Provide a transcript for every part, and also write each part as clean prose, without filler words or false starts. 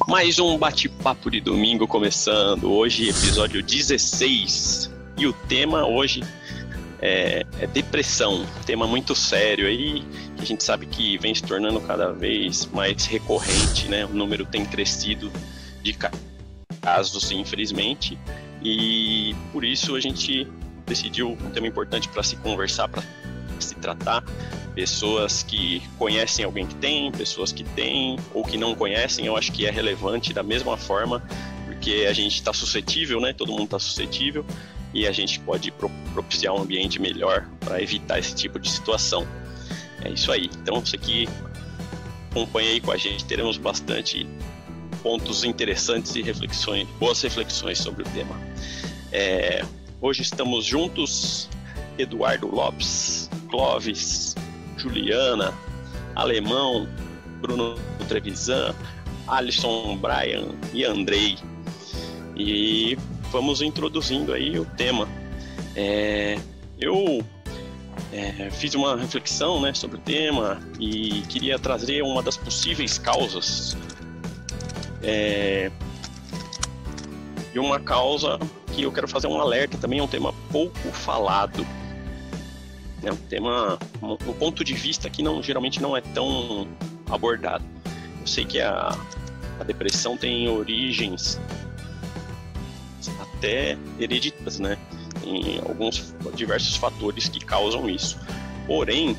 Mais um bate-papo de domingo começando, hoje episódio 16, e o tema hoje é depressão, tema muito sério aí, que a gente sabe que vem se tornando cada vez mais recorrente, né? O número tem crescido de casos, infelizmente, e por isso a gente decidiu um tema importante para se conversar, para se tratar. Pessoas que conhecem alguém que tem, pessoas que têm ou que não conhecem, eu acho que é relevante da mesma forma, porque a gente está suscetível, né? Todo mundo está suscetível e a gente pode propiciar um ambiente melhor para evitar esse tipo de situação. É isso aí. Então, você que acompanha aí com a gente, teremos bastante pontos interessantes e reflexões, boas reflexões sobre o tema. Hoje estamos juntos, Eduardo Lopes, Clóvis, Juliana, Alemão, Bruno Trevisan, Alisson, Brian e Andrei. E vamos introduzindo aí o tema. Eu fiz uma reflexão, né, sobre o tema e queria trazer uma das possíveis causas. E uma causa que eu quero fazer um alerta também, é um tema pouco falado. É um tema, um ponto de vista que geralmente não é tão abordado. Eu sei que a depressão tem origens até hereditárias, né? Tem diversos fatores que causam isso. Porém,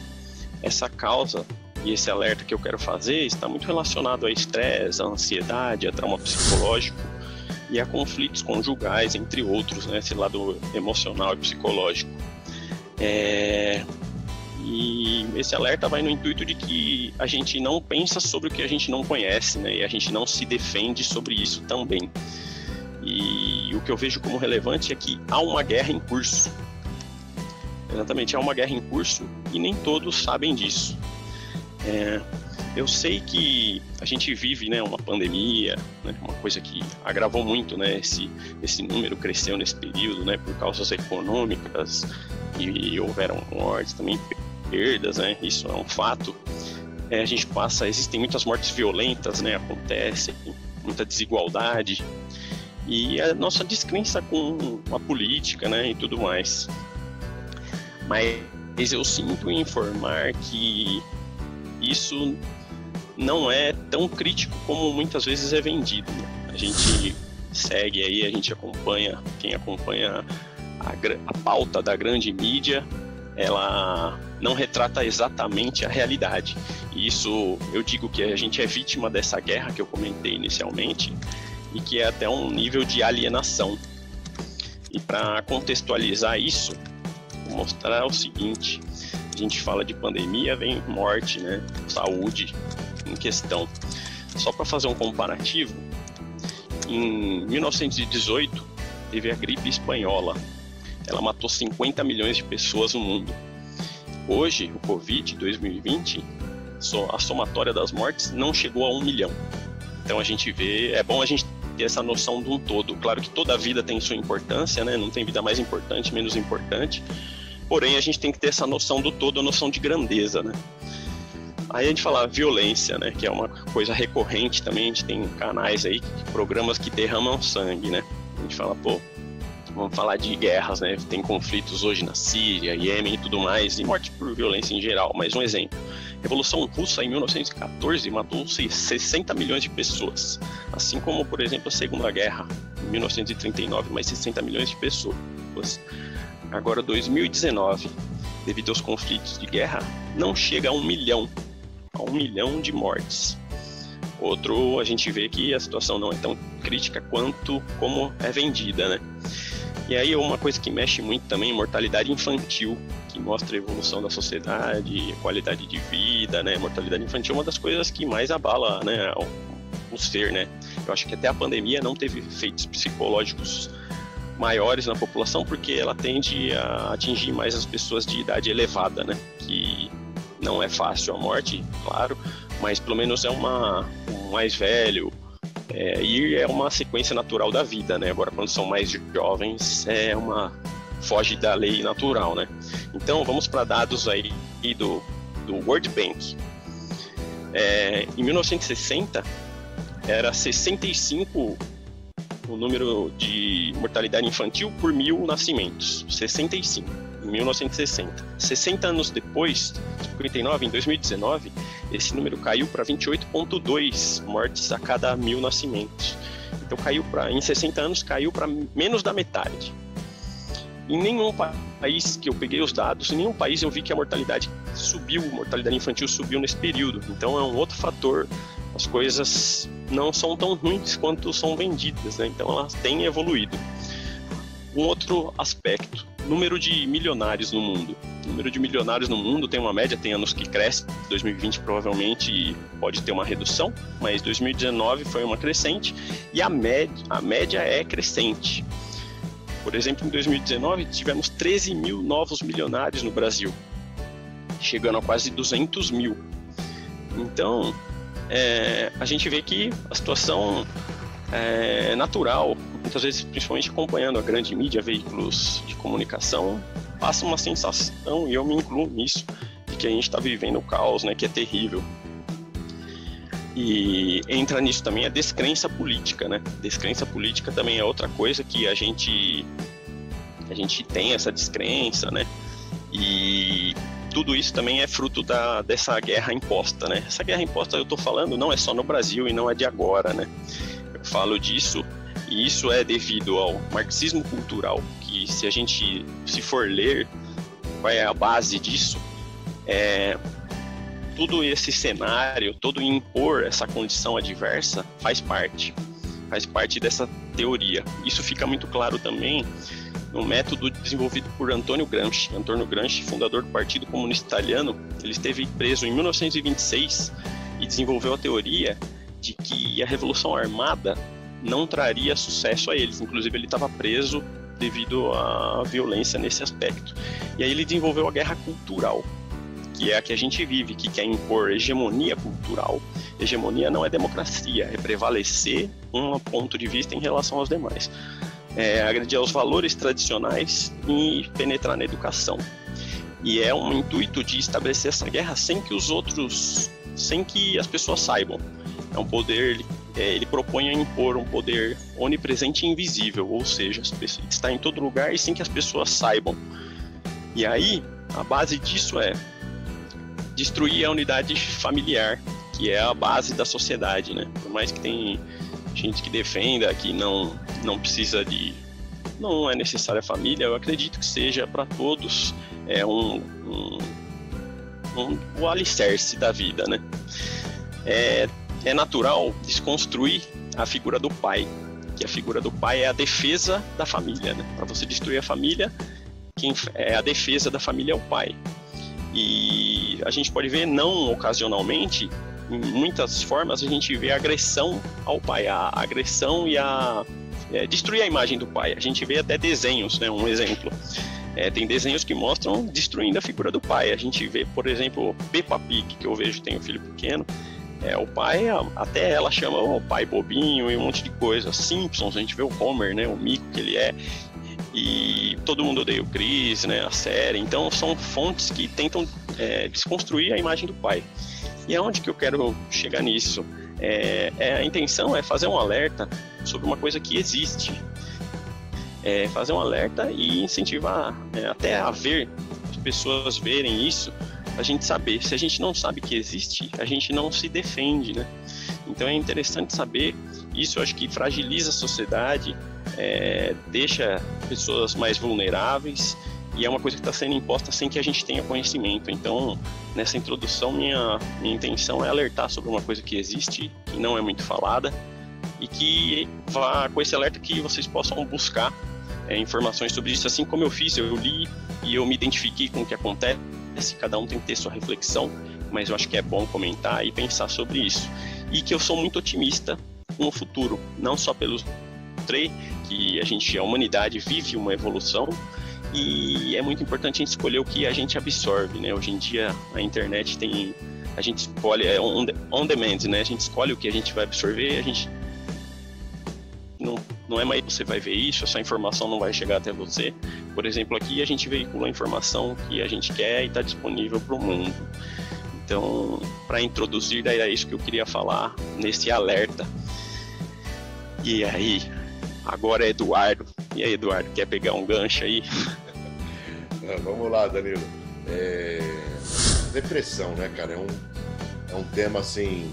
essa causa e esse alerta que eu quero fazer está muito relacionado a estresse, a ansiedade, a trauma psicológico e a conflitos conjugais, entre outros, né? Esse lado emocional e psicológico. E esse alerta vai no intuito de que a gente não pensa sobre o que a gente não conhece, né? E a gente não se defende sobre isso também. E o que eu vejo como relevante é que há uma guerra em curso. Exatamente, há uma guerra em curso e nem todos sabem disso. Eu sei que a gente vive, né, uma pandemia, né, uma coisa que agravou muito, né, esse número cresceu nesse período, né, por causas econômicas, e houveram mortes, também perdas, né, isso é um fato. Existem muitas mortes violentas, né, acontecem, muita desigualdade, e a nossa descrença com a política, né, e tudo mais. Mas eu sinto em informar que isso não é tão crítico como muitas vezes é vendido, né? A gente segue aí, a gente acompanha, quem acompanha a pauta da grande mídia, ela não retrata exatamente a realidade. E isso, eu digo que a gente é vítima dessa guerra que eu comentei inicialmente e que é até um nível de alienação. E para contextualizar isso, vou mostrar o seguinte: a gente fala de pandemia, vem morte, né? Saúde em questão. Só para fazer um comparativo, em 1918 teve a gripe espanhola. Ela matou 50 milhões de pessoas no mundo. Hoje, o Covid 2020, a somatória das mortes não chegou a 1 milhão. Então a gente vê, é bom a gente ter essa noção de um todo. Claro que toda vida tem sua importância, né? Não tem vida mais importante, menos importante. Porém, a gente tem que ter essa noção do todo, a noção de grandeza, né? Aí a gente fala violência, né? Que é uma coisa recorrente também. A gente tem canais aí, programas que derramam sangue, né? A gente fala, vamos falar de guerras, né? Tem conflitos hoje na Síria, Iêmen e tudo mais, e morte por violência em geral. Mas um exemplo: a Revolução Russa em 1914 matou 60 milhões de pessoas. Assim como, por exemplo, a Segunda Guerra em 1939, mais 60 milhões de pessoas. Agora, 2019, devido aos conflitos de guerra, não chega a 1 milhão de mortes. Outro, a gente vê que a situação não é tão crítica quanto como é vendida, né? E aí uma coisa que mexe muito também, mortalidade infantil, que mostra a evolução da sociedade, a qualidade de vida, né? Mortalidade infantil é uma das coisas que mais abala, né, o ser, né? Eu acho que até a pandemia não teve efeitos psicológicos maiores na população, porque ela tende a atingir mais as pessoas de idade elevada, né? Que não é fácil a morte, claro, mas pelo menos é um mais velho, e é uma sequência natural da vida, né? Agora, quando são mais jovens, foge da lei natural, né? Então, vamos para dados aí do World Bank. Em 1960, era 65 o número de mortalidade infantil por 1.000 nascimentos, 65, em 1960. 60 anos depois, 59, em 2019, esse número caiu para 28,2 mortes a cada 1.000 nascimentos. Então em 60 anos caiu para menos da metade. Em nenhum país que eu peguei os dados, em nenhum país eu vi que a mortalidade infantil subiu nesse período. Então é um outro fator. As coisas não são tão ruins quanto são vendidas, né? Então elas têm evoluído. Um outro aspecto, número de milionários no mundo. O número de milionários no mundo tem uma média, tem anos que cresce, 2020 provavelmente pode ter uma redução, mas 2019 foi uma crescente e a média é crescente. Por exemplo, em 2019 tivemos 13 mil novos milionários no Brasil, chegando a quase 200 mil. Então, a gente vê que a situação é natural, muitas vezes, principalmente acompanhando a grande mídia, veículos de comunicação, passa uma sensação, e eu me incluo nisso, de que a gente está vivendo o caos, né, que é terrível. E entra nisso também a descrença política, né? Descrença política também é outra coisa que a gente tem essa descrença, né? E tudo isso também é fruto dessa guerra imposta, né? Essa guerra imposta, eu estou falando, não é só no Brasil e não é de agora, né? Eu falo disso, e isso é devido ao marxismo cultural, que se for ler qual é a base disso, todo esse cenário, todo impor essa condição adversa faz parte dessa teoria. Isso fica muito claro também no método desenvolvido por Antônio Gramsci. Antônio Gramsci, fundador do Partido Comunista Italiano, ele esteve preso em 1926 e desenvolveu a teoria de que a Revolução Armada não traria sucesso a eles. Inclusive, ele estava preso devido à violência nesse aspecto. E aí ele desenvolveu a guerra cultural, que é a que a gente vive, que quer impor hegemonia cultural. Hegemonia não é democracia, é prevalecer um ponto de vista em relação aos demais. Agredir aos valores tradicionais e penetrar na educação. E é um intuito de estabelecer essa guerra sem que as pessoas saibam. É um poder, ele propõe a impor um poder onipresente e invisível, ou seja, está em todo lugar e sem que as pessoas saibam. E aí, a base disso é destruir a unidade familiar, que é a base da sociedade, né? Por mais que tem gente que defenda que não é necessária a família, eu acredito que seja para todos o alicerce da vida, né? É natural desconstruir a figura do pai, que a figura do pai é a defesa da família, né? Para você destruir a família, quem é a defesa da família é o pai. E a gente pode ver, não ocasionalmente, em muitas formas a gente vê a agressão ao pai, a agressão e destruir a imagem do pai. A gente vê até desenhos, né? Um exemplo. Tem desenhos que mostram destruindo a figura do pai. A gente vê, por exemplo, Peppa Pig, que eu vejo, tem um filho pequeno. O pai, até ela chama o pai bobinho e um monte de coisa. Simpsons, a gente vê o Homer, né? O mico que ele é. E Todo Mundo Odeia o Chris, né? A série. Então são fontes que tentam desconstruir a imagem do pai. E aonde que eu quero chegar nisso? A intenção é fazer um alerta sobre uma coisa que existe. Fazer um alerta e incentivar até a ver, as pessoas verem isso, a gente saber. Se a gente não sabe que existe, a gente não se defende, né? Então é interessante saber. Isso eu acho que fragiliza a sociedade, deixa pessoas mais vulneráveis, e é uma coisa que está sendo imposta sem que a gente tenha conhecimento. Então, nessa introdução, minha intenção é alertar sobre uma coisa que existe, que não é muito falada, e que vá com esse alerta que vocês possam buscar informações sobre isso. Assim como eu fiz, eu li e eu me identifiquei com o que acontece. Cada um tem que ter sua reflexão, mas eu acho que é bom comentar e pensar sobre isso. E que eu sou muito otimista com o futuro, não só pelos que a humanidade vive uma evolução, e é muito importante a gente escolher o que a gente absorve, né? Hoje em dia a internet a gente escolhe, on demand, né? A gente escolhe o que a gente vai absorver, a gente não é mais você vai ver isso, essa informação não vai chegar até você. Por exemplo, aqui a gente veicula a informação que a gente quer e está disponível para o mundo. Então, para introduzir, daí é isso que eu queria falar nesse alerta. E aí, agora é Eduardo. E aí, Eduardo, quer pegar um gancho aí? Vamos lá, Danilo. Depressão, né, cara? É um tema, assim,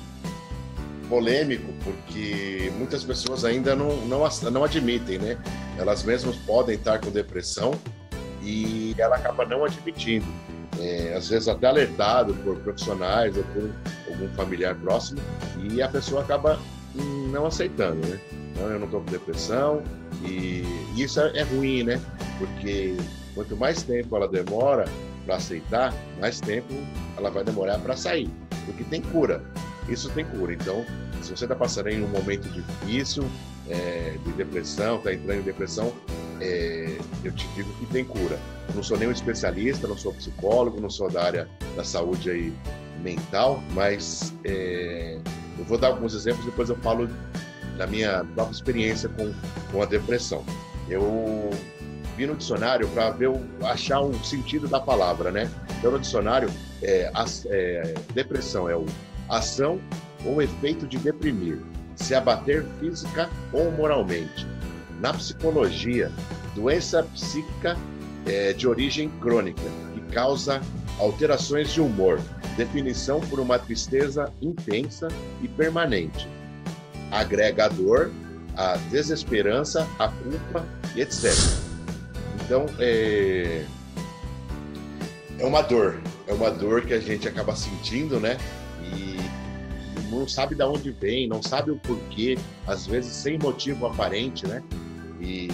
polêmico, porque muitas pessoas ainda não admitem, né? Elas mesmas podem estar com depressão e ela acaba não admitindo. Às vezes até alertado por profissionais ou por algum familiar próximo, e a pessoa acaba não aceitando, né? Não, eu não estou com depressão, e isso é ruim, né? Porque quanto mais tempo ela demora para aceitar, mais tempo ela vai demorar para sair, porque tem cura. Isso tem cura. Então, se você está passando em um momento difícil, de depressão, está entrando em depressão, eu te digo que tem cura. Eu não sou nenhum especialista, não sou psicólogo, não sou da área da saúde aí mental, mas eu vou dar alguns exemplos, depois eu falo da minha própria experiência com a depressão. Eu vi no dicionário para achar um sentido da palavra, né? Então, no dicionário, depressão é ação ou efeito de deprimir, se abater física ou moralmente. Na psicologia, doença psíquica de origem crônica, que causa alterações de humor, definição por uma tristeza intensa e permanente, agrega a dor, a desesperança, a culpa e etc. Então, é uma dor que a gente acaba sentindo, né? E não sabe de onde vem, não sabe o porquê, às vezes sem motivo aparente, né? E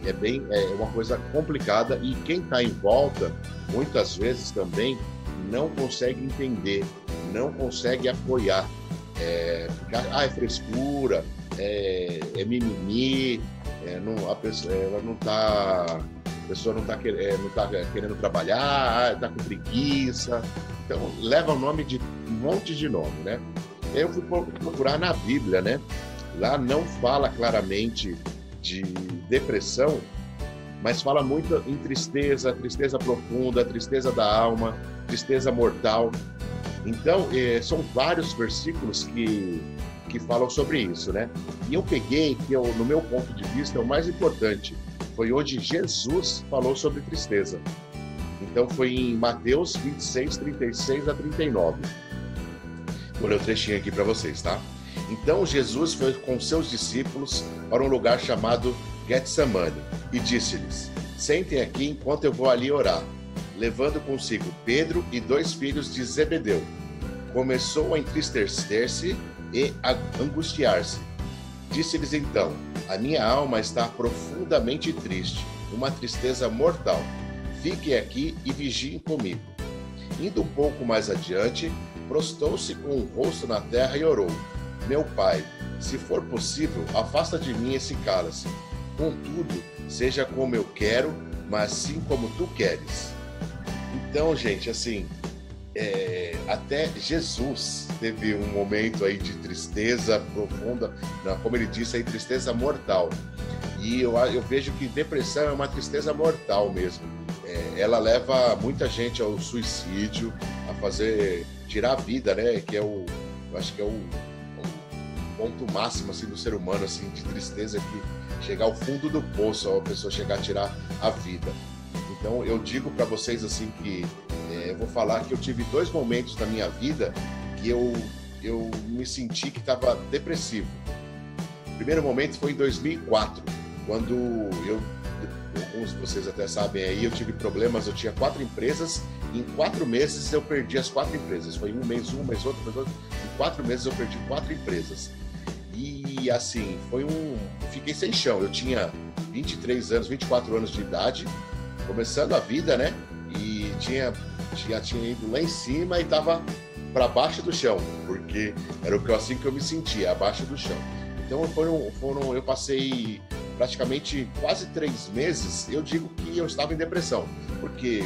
é uma coisa complicada, e quem está em volta, muitas vezes também, não consegue entender, não consegue apoiar. É frescura, é mimimi, a pessoa não está querendo trabalhar, está com preguiça. Então, leva o nome de um monte de nome, né? Eu fui procurar na Bíblia, né? Lá não fala claramente de depressão, mas fala muito em tristeza profunda, tristeza da alma, tristeza mortal. Então, são vários versículos que falam sobre isso, né? E eu peguei, no meu ponto de vista, o mais importante, foi onde Jesus falou sobre tristeza. Então, foi em Mateus 26, 36 a 39. Vou ler o trechinho aqui para vocês, tá? Então, Jesus foi com seus discípulos para um lugar chamado Getsemane e disse-lhes: sentem aqui enquanto eu vou ali orar. Levando consigo Pedro e 2 filhos de Zebedeu, começou a entristecer-se e a angustiar-se. Disse-lhes então: a minha alma está profundamente triste, uma tristeza mortal. Fiquem aqui e vigiem comigo. Indo um pouco mais adiante, prostou-se com o rosto na terra e orou: meu pai, se for possível, afasta de mim esse cálice. Contudo, seja como eu quero, mas sim como tu queres. Então, gente, assim, até Jesus teve um momento aí de tristeza profunda, como ele disse aí, tristeza mortal. E eu vejo que depressão é uma tristeza mortal mesmo. Ela leva muita gente ao suicídio, tirar a vida, né? Que eu acho que é o ponto máximo assim do ser humano, assim, de tristeza, que chegar ao fundo do poço, a pessoa chegar a tirar a vida. Então eu digo para vocês assim que eu vou falar que eu tive 2 momentos da minha vida que eu me senti que estava depressivo. O primeiro momento foi em 2004, quando alguns de vocês até sabem aí, eu tive problemas, eu tinha 4 empresas, e em 4 meses eu perdi as 4 empresas. Foi um mês outro. Em 4 meses eu perdi 4 empresas. E assim, fiquei sem chão. Eu tinha 24 anos de idade, começando a vida, né? E já tinha ido lá em cima e estava para baixo do chão, porque era assim que eu me sentia, abaixo do chão. Então eu passei praticamente quase 3 meses, eu digo que eu estava em depressão, porque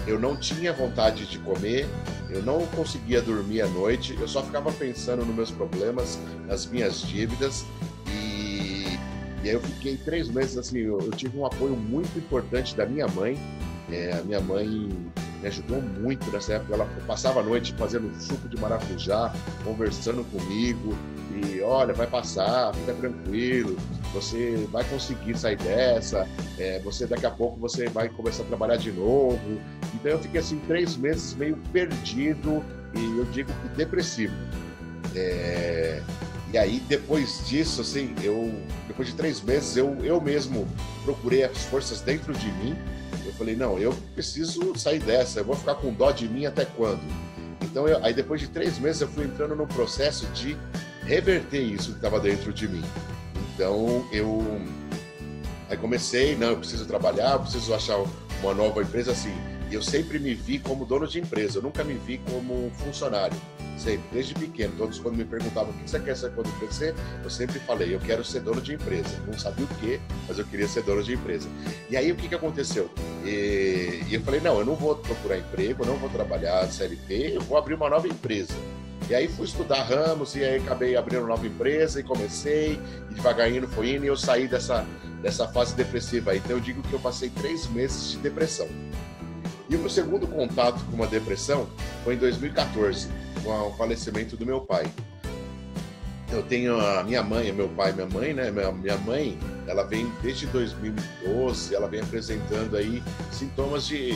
eu não tinha vontade de comer, eu não conseguia dormir à noite, eu só ficava pensando nos meus problemas, nas minhas dívidas, e aí eu fiquei 3 meses assim. Eu tive um apoio muito importante da minha mãe. A minha mãe me ajudou muito nessa época. Ela passava a noite fazendo suco de maracujá, conversando comigo, e olha, vai passar, fica tranquilo, você vai conseguir sair dessa, você daqui a pouco você vai começar a trabalhar de novo. Então eu fiquei assim 3 meses meio perdido e eu digo que depressivo. E aí depois disso, assim, depois de 3 meses, eu mesmo procurei as forças dentro de mim. Eu falei, não, eu preciso sair dessa, eu vou ficar com dó de mim até quando? Então, aí depois de 3 meses eu fui entrando num processo de reverter isso que estava dentro de mim. Então, aí comecei, não, eu preciso trabalhar, eu preciso achar uma nova empresa, assim. E eu sempre me vi como dono de empresa, eu nunca me vi como funcionário. Sempre, desde pequeno, todos quando me perguntavam o que você quer ser quando crescer, eu sempre falei, eu quero ser dono de empresa. Não sabia o quê, mas eu queria ser dono de empresa. E aí o que aconteceu? E eu falei, não, eu não vou procurar emprego, eu não vou trabalhar CLT, eu vou abrir uma nova empresa. E aí fui estudar ramos, e aí acabei abrindo uma nova empresa, e comecei, e devagarinho foi indo, e eu saí dessa fase depressiva aí. Então eu digo que eu passei 3 meses de depressão. E o meu segundo contato com uma depressão foi em 2014, com o falecimento do meu pai. Eu tenho a minha mãe, meu pai e minha mãe, né? Minha mãe, ela vem desde 2012, ela vem apresentando aí sintomas de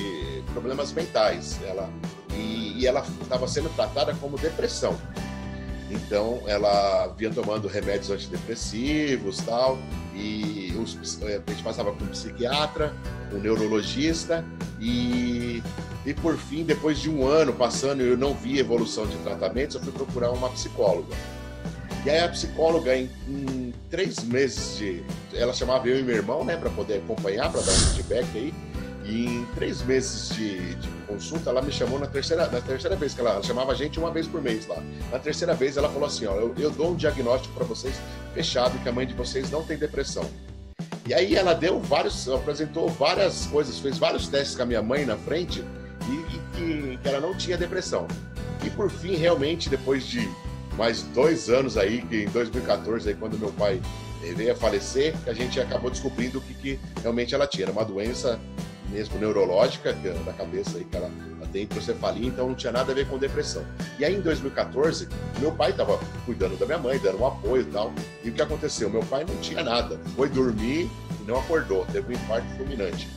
problemas mentais. E ela estava sendo tratada como depressão. Então, ela vinha tomando remédios antidepressivos e tal, e a gente passava com um psiquiatra, um neurologista, e por fim, depois de 1 ano passando, eu não vi evolução de tratamentos, eu fui procurar uma psicóloga. E aí a psicóloga, em 3 meses ela chamava eu e meu irmão, né, para poder acompanhar, para dar um feedback aí, e em 3 meses de consulta, ela me chamou na terceira vez, que ela chamava a gente 1 vez por mês lá. Na terceira vez, ela falou assim, ó, eu dou um diagnóstico para vocês fechado, que a mãe de vocês não tem depressão. E aí ela apresentou várias coisas, fez vários testes com a minha mãe na frente, e que ela não tinha depressão. E por fim, realmente, depois de mais 2 anos aí, que em 2014, aí, quando meu pai veio a falecer, a gente acabou descobrindo o que realmente ela tinha. Era uma doença mesmo neurológica da cabeça aí, que ela tem hidrocefalia, então não tinha nada a ver com depressão. E aí em 2014, meu pai estava cuidando da minha mãe, dando um apoio e tal. E o que aconteceu? Meu pai não tinha nada, foi dormir e não acordou, teve um infarto fulminante.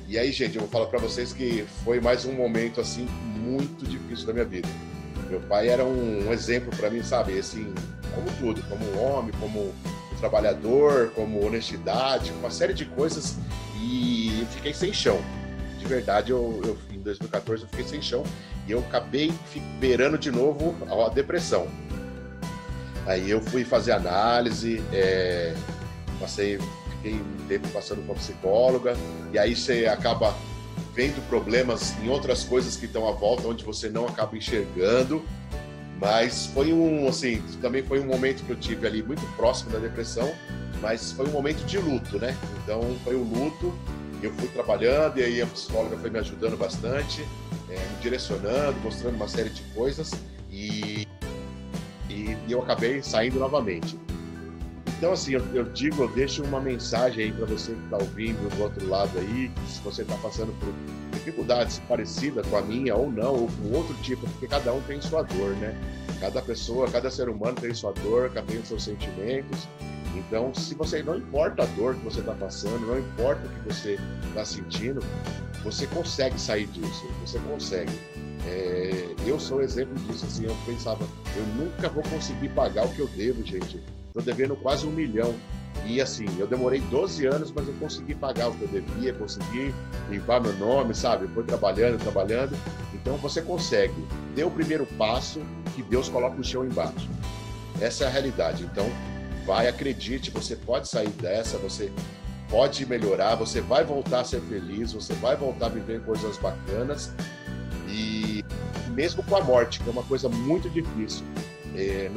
E aí, gente, eu vou falar para vocês que foi mais um momento assim muito difícil da minha vida. Meu pai era um exemplo para mim, sabe, assim, como tudo, como um homem, como um trabalhador, como honestidade, uma série de coisas, e eu fiquei sem chão. De verdade, em 2014 eu fiquei sem chão e eu acabei beirando de novo a depressão. Aí eu fui fazer análise, fiquei um tempo passando com a psicóloga, e aí você acaba vendo problemas em outras coisas que estão à volta, onde você não acaba enxergando. Mas foi também foi um momento que eu tive ali muito próximo da depressão, mas foi um momento de luto, né? Então foi o luto, eu fui trabalhando, e aí a psicóloga foi me ajudando bastante, me direcionando, mostrando uma série de coisas, e eu acabei saindo novamente. Então, assim, eu deixo uma mensagem aí para você que está ouvindo do outro lado aí, que se você está passando por dificuldades parecidas com a minha ou não, ou com outro tipo, porque cada um tem sua dor, né? Cada pessoa, cada ser humano tem sua dor, cada tem os seus sentimentos. Então, se você, não importa a dor que você está passando, não importa o que você está sentindo, você consegue sair disso, você consegue. Eu sou exemplo disso, assim, eu pensava, eu nunca vou conseguir pagar o que eu devo, gente. Estou devendo quase 1 milhão. E assim, eu demorei 12 anos, mas eu consegui pagar o que eu devia, consegui limpar meu nome, sabe? Foi trabalhando. Então você consegue. Dê o primeiro passo, que Deus coloca o chão embaixo. Essa é a realidade. Então, acredite, você pode sair dessa, você pode melhorar, você vai voltar a ser feliz, você vai voltar a viver coisas bacanas. E mesmo com a morte, que é uma coisa muito difícil.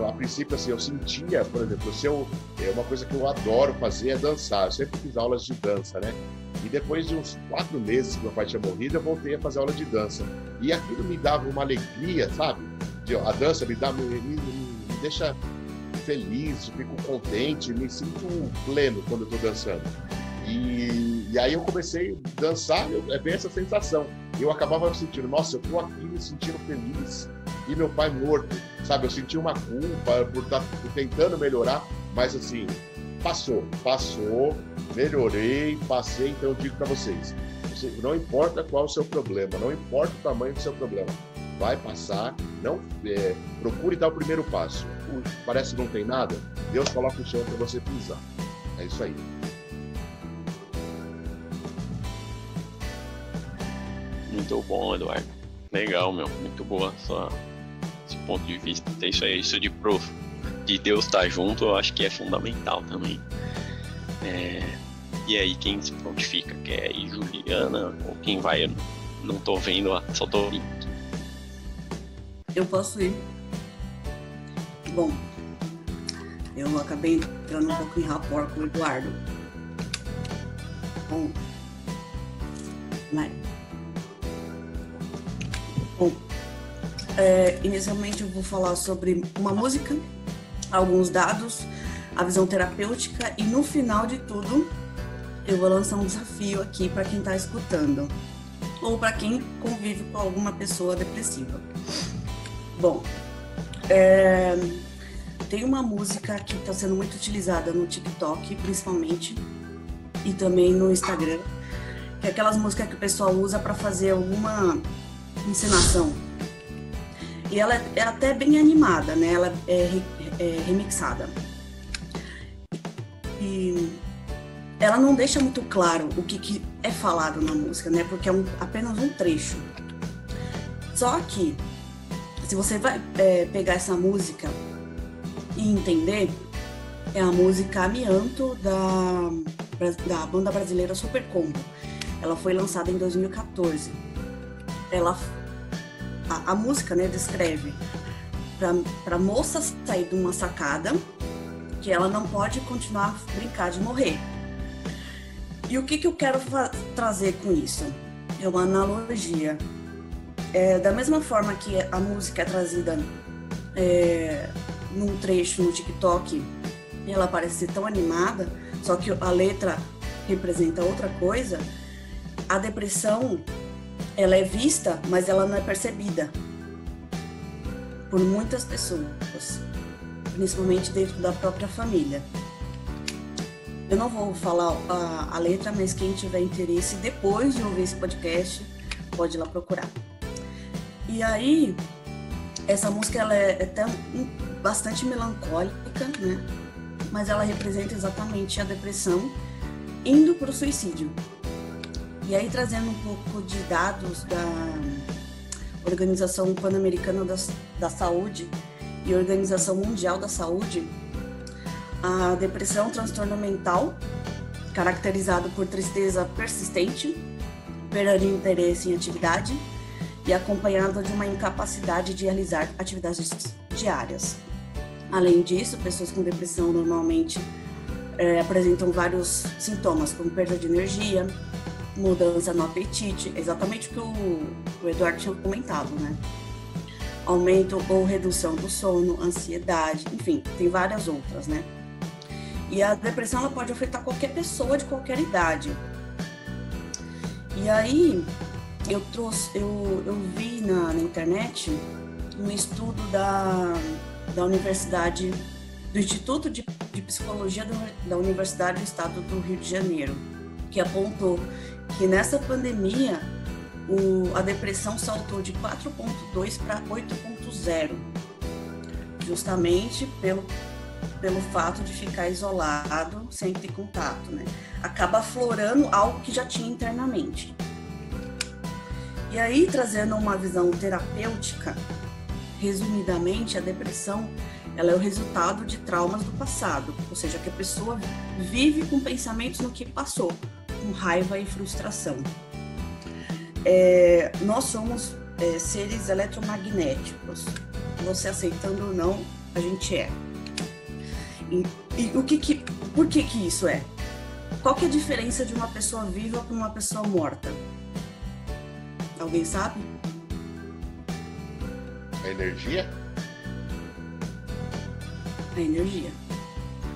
A princípio, assim, eu sentia, por exemplo, uma coisa que eu adoro fazer é dançar. Eu sempre fiz aulas de dança, né? E depois de uns 4 meses que meu pai tinha morrido, eu voltei a fazer aula de dança. E aquilo me dava uma alegria, sabe? A dança me deixa feliz, fico contente, me sinto pleno quando eu estou dançando. E aí eu comecei a dançar, é bem essa sensação. Eu acabava sentindo, nossa, eu tô aqui me sentindo feliz e meu pai morto, sabe? Eu senti uma culpa por estar tentando melhorar, mas assim, passou, melhorei, passei. Então eu digo para vocês, não importa qual o seu problema, não importa o tamanho do seu problema, vai passar, não procure dar o primeiro passo. Parece que não tem nada, Deus coloca o chão para você pisar. É isso aí. Muito bom, Eduardo. Legal, meu. Muito boa esse ponto de vista. Isso aí, isso de Deus estar junto, eu acho que é fundamental também. E aí, quem se prontifica? Quer ir Juliana? Ou quem vai? Eu não tô vendo, só tô ouvindo. Eu posso ir. Bom, eu acabei entrando um pouco em rapport com o Eduardo. Bom, inicialmente eu vou falar sobre uma música, alguns dados, a visão terapêutica e no final de tudo eu vou lançar um desafio aqui para quem está escutando ou para quem convive com alguma pessoa depressiva. Bom, tem uma música que está sendo muito utilizada no TikTok, principalmente, e também no Instagram, que é aquelas músicas que o pessoal usa para fazer alguma encenação. E ela é até bem animada, né? Ela é remixada. E ela não deixa muito claro o que é falado na música, né? Porque é apenas um trecho. Só que, se você vai pegar essa música e entender, é a música Amianto da banda brasileira Super Combo. Ela foi lançada em 2014. A música, né, descreve para moça sair de uma sacada que ela não pode continuar a brincar de morrer. E o que eu quero trazer com isso? É uma analogia. Da mesma forma que a música é trazida num trecho no TikTok e ela parece ser tão animada, só que a letra representa outra coisa, a depressão ela é vista, mas ela não é percebida por muitas pessoas, principalmente dentro da própria família. Eu não vou falar a letra, mas quem tiver interesse, depois de ouvir esse podcast, pode ir lá procurar. E aí, essa música ela é até bastante melancólica, né? Mas ela representa exatamente a depressão indo para o suicídio. E aí, trazendo um pouco de dados da Organização Pan-Americana da Saúde e Organização Mundial da Saúde, a depressão é um transtorno mental caracterizado por tristeza persistente, perda de interesse em atividade e acompanhado de uma incapacidade de realizar atividades diárias. Além disso, pessoas com depressão normalmente apresentam vários sintomas, como perda de energia, mudança no apetite, exatamente o que o Eduardo tinha comentado, né? Aumento ou redução do sono, ansiedade, enfim, tem várias outras, né? E a depressão ela pode afetar qualquer pessoa de qualquer idade. E aí eu vi na internet um estudo da Universidade, do Instituto de Psicologia da Universidade do Estado do Rio de Janeiro, que apontou que nessa pandemia a depressão saltou de 4,2 para 8,0, justamente pelo fato de ficar isolado, sem ter contato, né? Acaba aflorando algo que já tinha internamente. E aí, trazendo uma visão terapêutica, resumidamente, a depressão ela é o resultado de traumas do passado, ou seja, que a pessoa vive com pensamentos no que passou, com raiva e frustração. Nós somos seres eletromagnéticos, você aceitando ou não, a gente é. E por que isso é? Qual que é a diferença de uma pessoa viva para uma pessoa morta? Alguém sabe? A energia? A energia.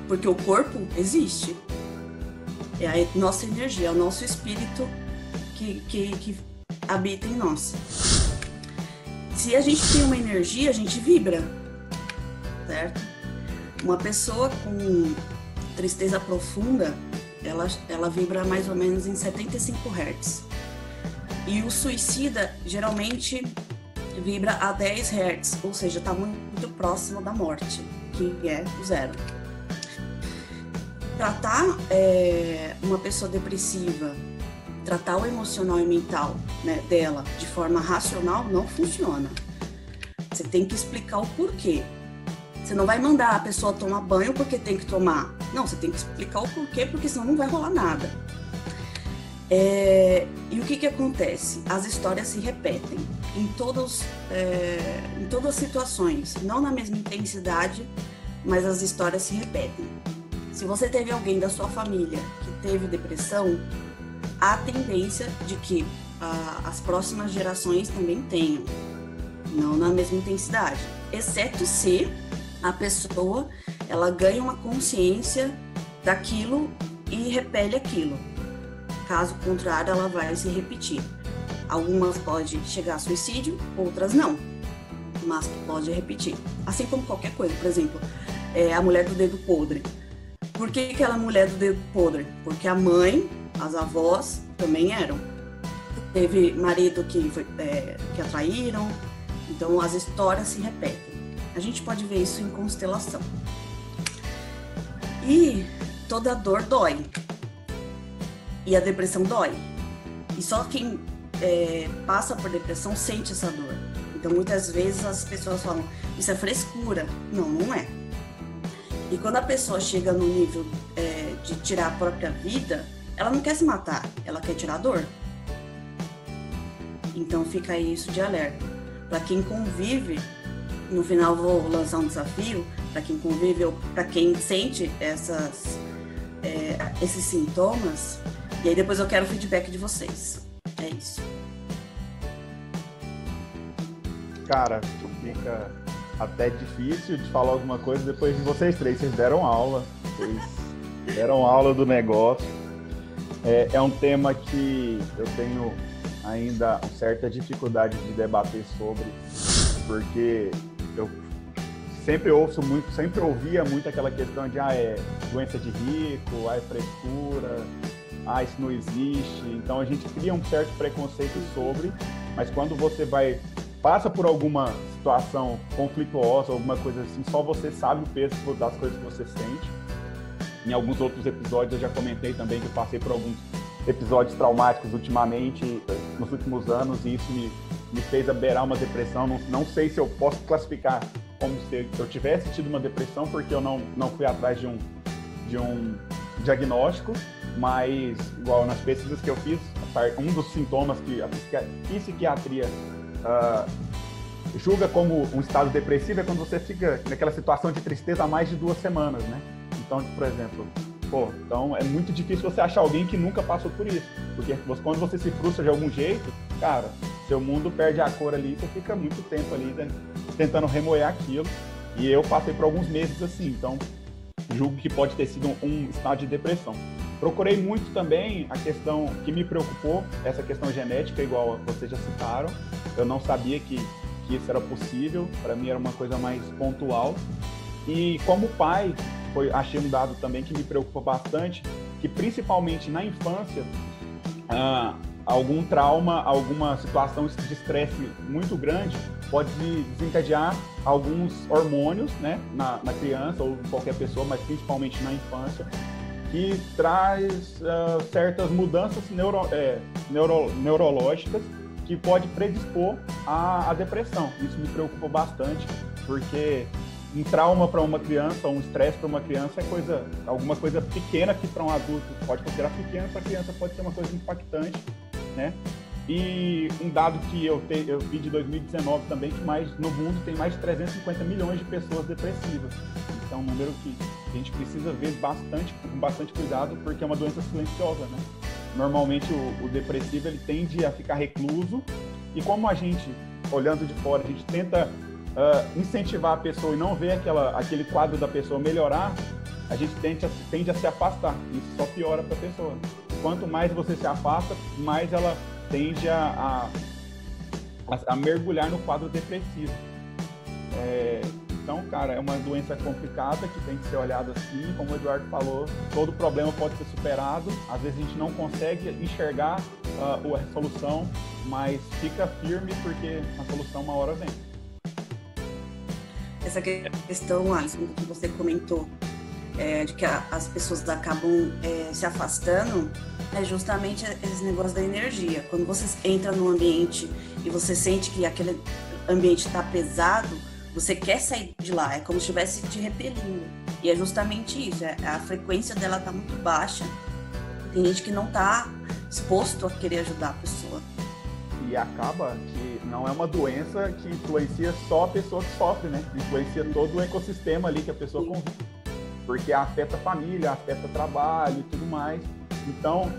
Porque o corpo existe. É a nossa energia, é o nosso espírito que habita em nós. Se a gente tem uma energia, a gente vibra, certo? Uma pessoa com tristeza profunda, ela vibra mais ou menos em 75 Hz. E o suicida, geralmente, vibra a 10 Hz, ou seja, está muito próximo da morte, que é o zero. Tratar uma pessoa depressiva, tratar o emocional e mental, né, dela de forma racional não funciona. Você tem que explicar o porquê. Você não vai mandar a pessoa tomar banho porque tem que tomar. Não, você tem que explicar o porquê, porque senão não vai rolar nada. E o que acontece? As histórias se repetem em todas as situações, não na mesma intensidade, mas as histórias se repetem. Se você teve alguém da sua família que teve depressão, há tendência de que as próximas gerações também tenham, não na mesma intensidade, exceto se a pessoa ela ganha uma consciência daquilo e repele aquilo. Caso contrário, ela vai se repetir. Algumas podem chegar a suicídio, outras não, mas pode repetir. Assim como qualquer coisa, por exemplo, a mulher do dedo podre. Por que aquela mulher do dedo podre? Porque a mãe, as avós também eram. Teve marido que atraíram, então as histórias se repetem. A gente pode ver isso em constelação. E toda dor dói. E a depressão dói. E só quem passa por depressão sente essa dor. Então muitas vezes as pessoas falam, isso é frescura. Não, não é. E quando a pessoa chega no nível de tirar a própria vida, ela não quer se matar, ela quer tirar a dor. Então fica aí isso de alerta. Para quem convive, no final vou lançar um desafio, para quem convive ou para quem sente esses sintomas, e aí depois eu quero o feedback de vocês. É isso. Cara, fica até difícil de falar alguma coisa depois de vocês três. Vocês deram aula do negócio. É um tema que eu tenho ainda uma certa dificuldade de debater sobre, porque eu sempre ouvia muito aquela questão de é doença de rico, é frescura, isso não existe. Então a gente cria um certo preconceito sobre, mas quando você passa por alguma situação conflituosa, alguma coisa assim, só você sabe o peso das coisas que você sente. Em alguns outros episódios eu já comentei também que eu passei por alguns episódios traumáticos ultimamente, nos últimos anos, e isso me fez beirar uma depressão. Não sei se eu posso classificar como se eu tivesse tido uma depressão, porque eu não fui atrás de um diagnóstico, mas, igual nas pesquisas que eu fiz, um dos sintomas que a psiquiatria julga como um estado depressivo é quando você fica naquela situação de tristeza há mais de 2 semanas, né? Então, por exemplo, então é muito difícil você achar alguém que nunca passou por isso, porque quando você se frustra de algum jeito, cara, seu mundo perde a cor ali, você fica muito tempo ali, né, tentando remoer aquilo, e eu passei por alguns meses assim, então julgo que pode ter sido um estado de depressão. Procurei muito também a questão que me preocupou, essa questão genética, igual vocês já citaram. Eu não sabia que isso era possível, para mim era uma coisa mais pontual. E como pai, achei um dado também que me preocupa bastante, que principalmente na infância, algum trauma, alguma situação de estresse muito grande pode desencadear alguns hormônios, né, na criança ou qualquer pessoa, mas principalmente na infância, que traz certas mudanças neurológicas que pode predispor à depressão. Isso me preocupa bastante, porque um trauma para uma criança, um estresse para uma criança é alguma coisa pequena que para um adulto pode considerar pequeno, para a criança pode ser uma coisa impactante, né? E um dado que eu vi de 2019 também, que no mundo tem mais de 350 milhões de pessoas depressivas. Então é um número que a gente precisa ver com bastante cuidado, porque é uma doença silenciosa, né? Normalmente o depressivo ele tende a ficar recluso, e como a gente, olhando de fora, a gente tenta incentivar a pessoa e não ver aquele quadro da pessoa melhorar, a gente tende a se afastar. Isso só piora para a pessoa. Quanto mais você se afasta, mais ela tende a mergulhar no quadro depressivo. Então, cara, é uma doença complicada que tem que ser olhada assim, como o Eduardo falou, todo problema pode ser superado, às vezes a gente não consegue enxergar a solução, mas fica firme porque a solução uma hora vem. Essa questão, Alisson, que você comentou, de que as pessoas acabam se afastando, é justamente esse negócio da energia. Quando você entra num ambiente e você sente que aquele ambiente está pesado, você quer sair de lá, é como se estivesse te repelindo. E é justamente isso, a frequência dela está muito baixa. Tem gente que não está disposto a querer ajudar a pessoa. E acaba que não é uma doença que influencia só a pessoa que sofre, né? Influencia todo o ecossistema ali que a pessoa convive. Porque afeta a família, afeta o trabalho e tudo mais. Então,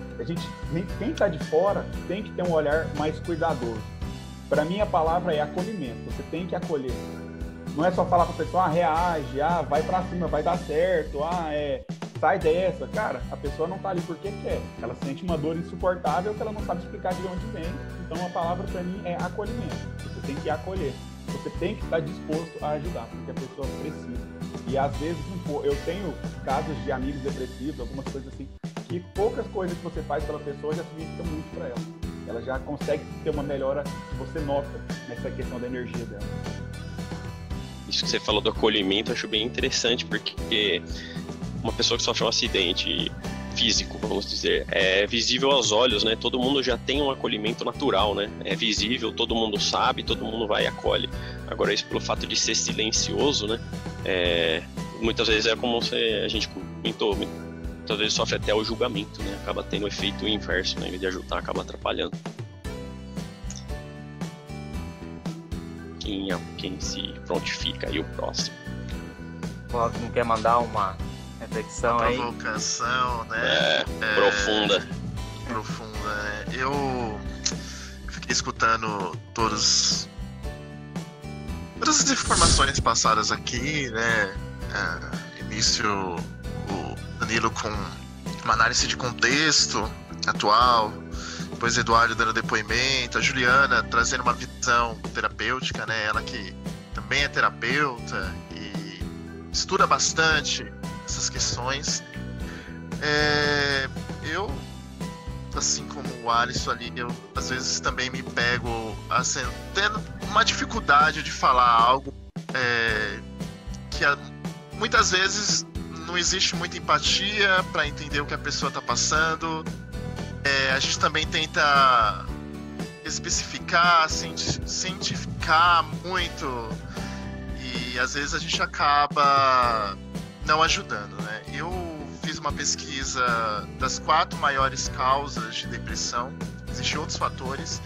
quem está de fora tem que ter um olhar mais cuidadoso. Para mim, a palavra é acolhimento. Você tem que acolher. Não é só falar para a pessoa, reage, vai para cima, vai dar certo, sai dessa. Cara, a pessoa não está ali porque quer. Ela sente uma dor insuportável que ela não sabe explicar de onde vem. Então, a palavra para mim é acolhimento. Você tem que acolher. Você tem que estar disposto a ajudar, porque a pessoa precisa. E às vezes, eu tenho casos de amigos depressivos, algumas coisas assim, que poucas coisas que você faz pela pessoa já significam muito para ela. Ela já consegue ter uma melhora que você nota nessa questão da energia dela. Isso que você falou do acolhimento eu acho bem interessante, porque uma pessoa que sofre um acidente físico, vamos dizer, é visível aos olhos, né? Todo mundo já tem um acolhimento natural, né? É visível, todo mundo sabe, todo mundo vai e acolhe. Agora, isso pelo fato de ser silencioso, né? Muitas vezes é como a gente comentou, muitas vezes sofre até o julgamento, né? Acaba tendo o efeito inverso, né? Em vez de ajudar, acaba atrapalhando. Quem se prontifica aí o próximo. Não quer mandar uma reflexão aí? Provocação, né? Profunda. Profunda, né? Eu fiquei escutando todas as informações passadas aqui, né? Início o Danilo com uma análise de contexto atual, depois Eduardo dando depoimento, a Juliana trazendo uma visão terapêutica, né? Ela que também é terapeuta e estuda bastante essas questões. Eu, assim como o Alisson ali, eu às vezes também me pego assim, tendo uma dificuldade de falar algo que muitas vezes não existe muita empatia para entender o que a pessoa está passando. A gente também tenta especificar, cientificar muito e às vezes a gente acaba não ajudando, né? Eu fiz uma pesquisa das 4 maiores causas de depressão. Existem outros fatores,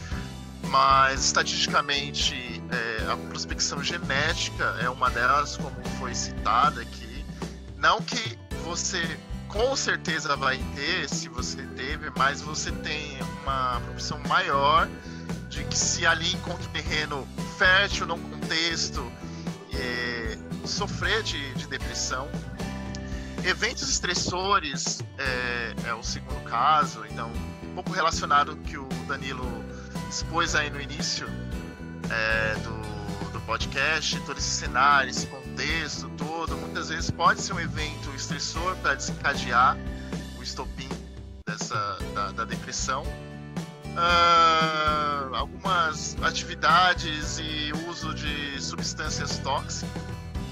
mas estatisticamente a prospecção genética é uma delas, como foi citada aqui. Não que você com certeza vai ter, se você teve, mas você tem uma proporção maior de que se ali encontra terreno fértil num contexto, sofrer de depressão. Eventos estressores é o segundo caso, então um pouco relacionado com o que o Danilo expôs aí no início do podcast, todo esse cenário, esse contexto todo, muitas vezes pode ser um evento estressor para desencadear o estopim da depressão. Algumas atividades e uso de substâncias tóxicas.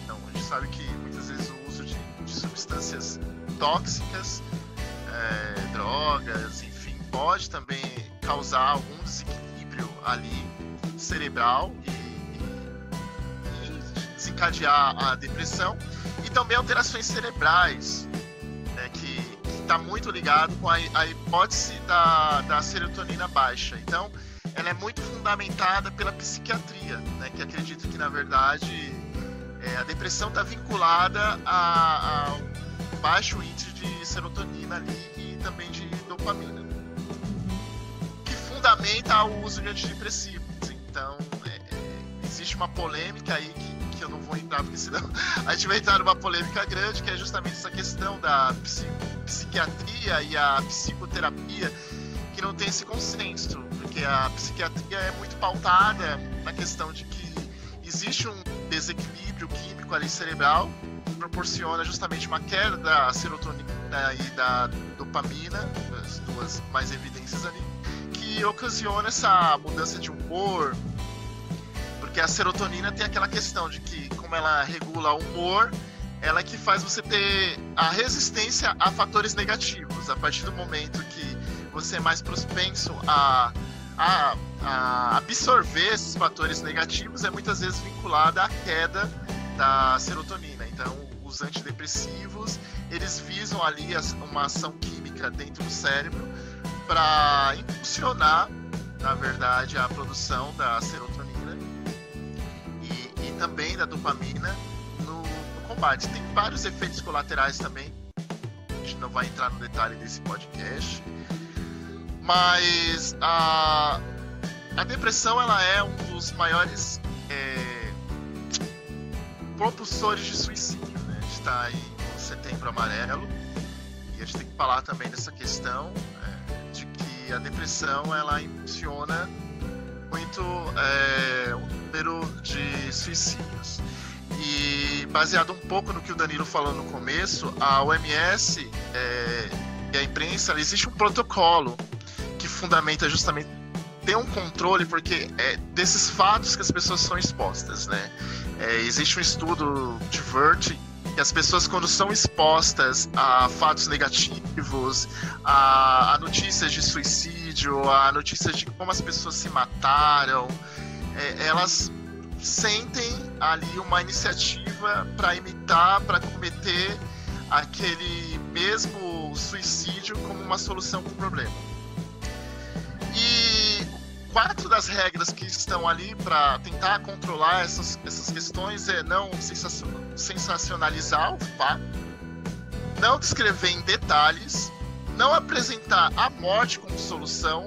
Então, a gente sabe que muitas vezes o uso de substâncias tóxicas, drogas, enfim, pode também causar algum desequilíbrio ali cerebral e desencadear a depressão, e também alterações cerebrais, que está muito ligado com a hipótese da serotonina baixa. Então, ela é muito fundamentada pela psiquiatria, né, que acredita que, na verdade, a depressão está vinculada a um baixo índice de serotonina ali e também de dopamina, que fundamenta o uso de antidepressivos. Então, existe uma polêmica aí que que eu não vou entrar, porque senão a gente vai entrar numa polêmica grande, que é justamente essa questão da psiquiatria e a psicoterapia, que não tem esse consenso, porque a psiquiatria é muito pautada na questão de que existe um desequilíbrio químico ali cerebral, que proporciona justamente uma queda da serotonina e da dopamina, as duas mais evidências ali, que ocasiona essa mudança de humor, porque a serotonina tem aquela questão de que, como ela regula o humor, ela é que faz você ter a resistência a fatores negativos. A partir do momento que você é mais propenso a absorver esses fatores negativos, é muitas vezes vinculada à queda da serotonina. Então, os antidepressivos, eles visam ali uma ação química dentro do cérebro para impulsionar, na verdade, a produção da serotonina e também da dopamina no combate. Tem vários efeitos colaterais também, a gente não vai entrar no detalhe desse podcast, mas a depressão, ela é um dos maiores propulsores de suicídio, né? A gente está aí no Setembro Amarelo e a gente tem que falar também dessa questão de que a depressão, ela impulsiona muito o número de suicídios. E baseado um pouco no que o Danilo falou no começo, a OMS e a imprensa, existe um protocolo que fundamenta justamente ter um controle, porque desses fatos que as pessoas são expostas, né? Existe um estudo de Vert que as pessoas, quando são expostas a fatos negativos, a notícias de suicídio, a notícias de como as pessoas se mataram, elas sentem ali uma iniciativa para imitar, para cometer aquele mesmo suicídio como uma solução para o problema. E 4 das regras que estão ali para tentar controlar essas questões é não sensacionalizar o fato, não descrever em detalhes, não apresentar a morte como solução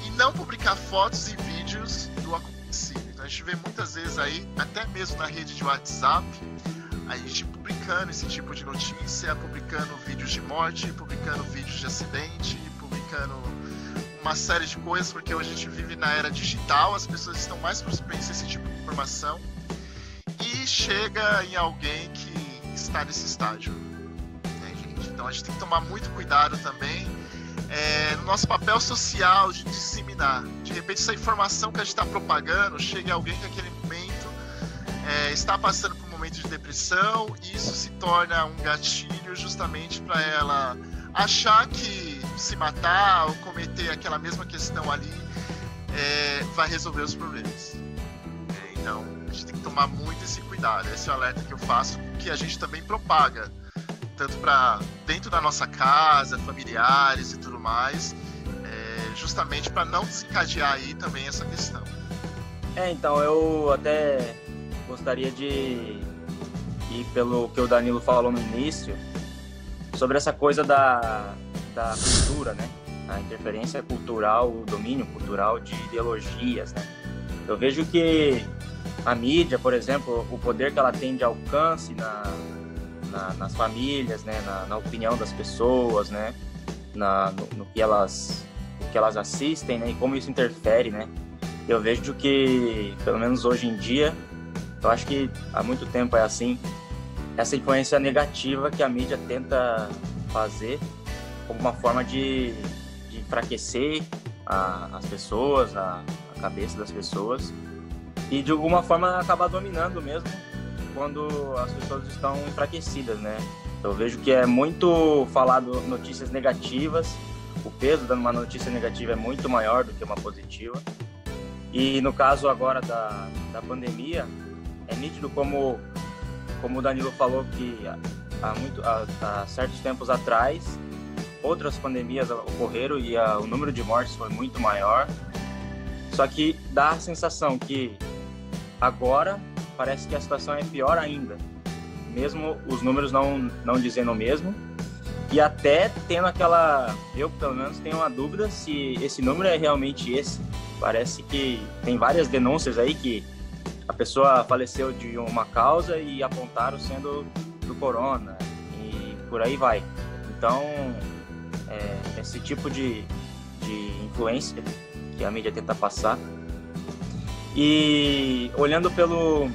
e não publicar fotos e vídeos do acontecido. Então, a gente vê muitas vezes aí, até mesmo na rede de WhatsApp, a gente publicando esse tipo de notícia, publicando vídeos de morte, publicando vídeos de acidente, publicando uma série de coisas, porque hoje a gente vive na era digital, as pessoas estão mais propensas a esse tipo de informação e chega em alguém que está nesse estágio, né, gente? Então a gente tem que tomar muito cuidado também no nosso papel social de disseminar. De repente essa informação que a gente está propagando chega em alguém que naquele momento está passando por um momento de depressão, e isso se torna um gatilho justamente para ela achar que se matar ou cometer aquela mesma questão ali vai resolver os problemas. Então a gente tem que tomar muito esse cuidado. Esse é o alerta que eu faço, que a gente também propaga, tanto para dentro da nossa casa, familiares e tudo mais, justamente para não desencadear aí também essa questão. Então eu até gostaria de ir pelo que o Danilo falou no início, sobre essa coisa da cultura, né? A interferência cultural, o domínio cultural de ideologias, né? Eu vejo que a mídia, por exemplo, o poder que ela tem de alcance nas famílias, né? Na opinião das pessoas, né? No que elas assistem, né? E como isso interfere, né? Eu vejo que, pelo menos hoje em dia, eu acho que há muito tempo é assim, essa influência negativa que a mídia tenta fazer como uma forma de enfraquecer as pessoas, a cabeça das pessoas, e de alguma forma acabar dominando mesmo quando as pessoas estão enfraquecidas, né? Eu vejo que é muito falado notícias negativas, o peso de uma notícia negativa é muito maior do que uma positiva, e no caso agora da pandemia, é nítido como o Danilo falou, que há certos tempos atrás outras pandemias ocorreram e o número de mortes foi muito maior. Só que dá a sensação que agora parece que a situação é pior ainda, mesmo os números não dizendo o mesmo. E até tendo eu pelo menos tenho uma dúvida se esse número é realmente esse. Parece que tem várias denúncias aí que a pessoa faleceu de uma causa e apontaram sendo do corona, e por aí vai. Então, esse tipo de influência que a mídia tenta passar. E olhando pelo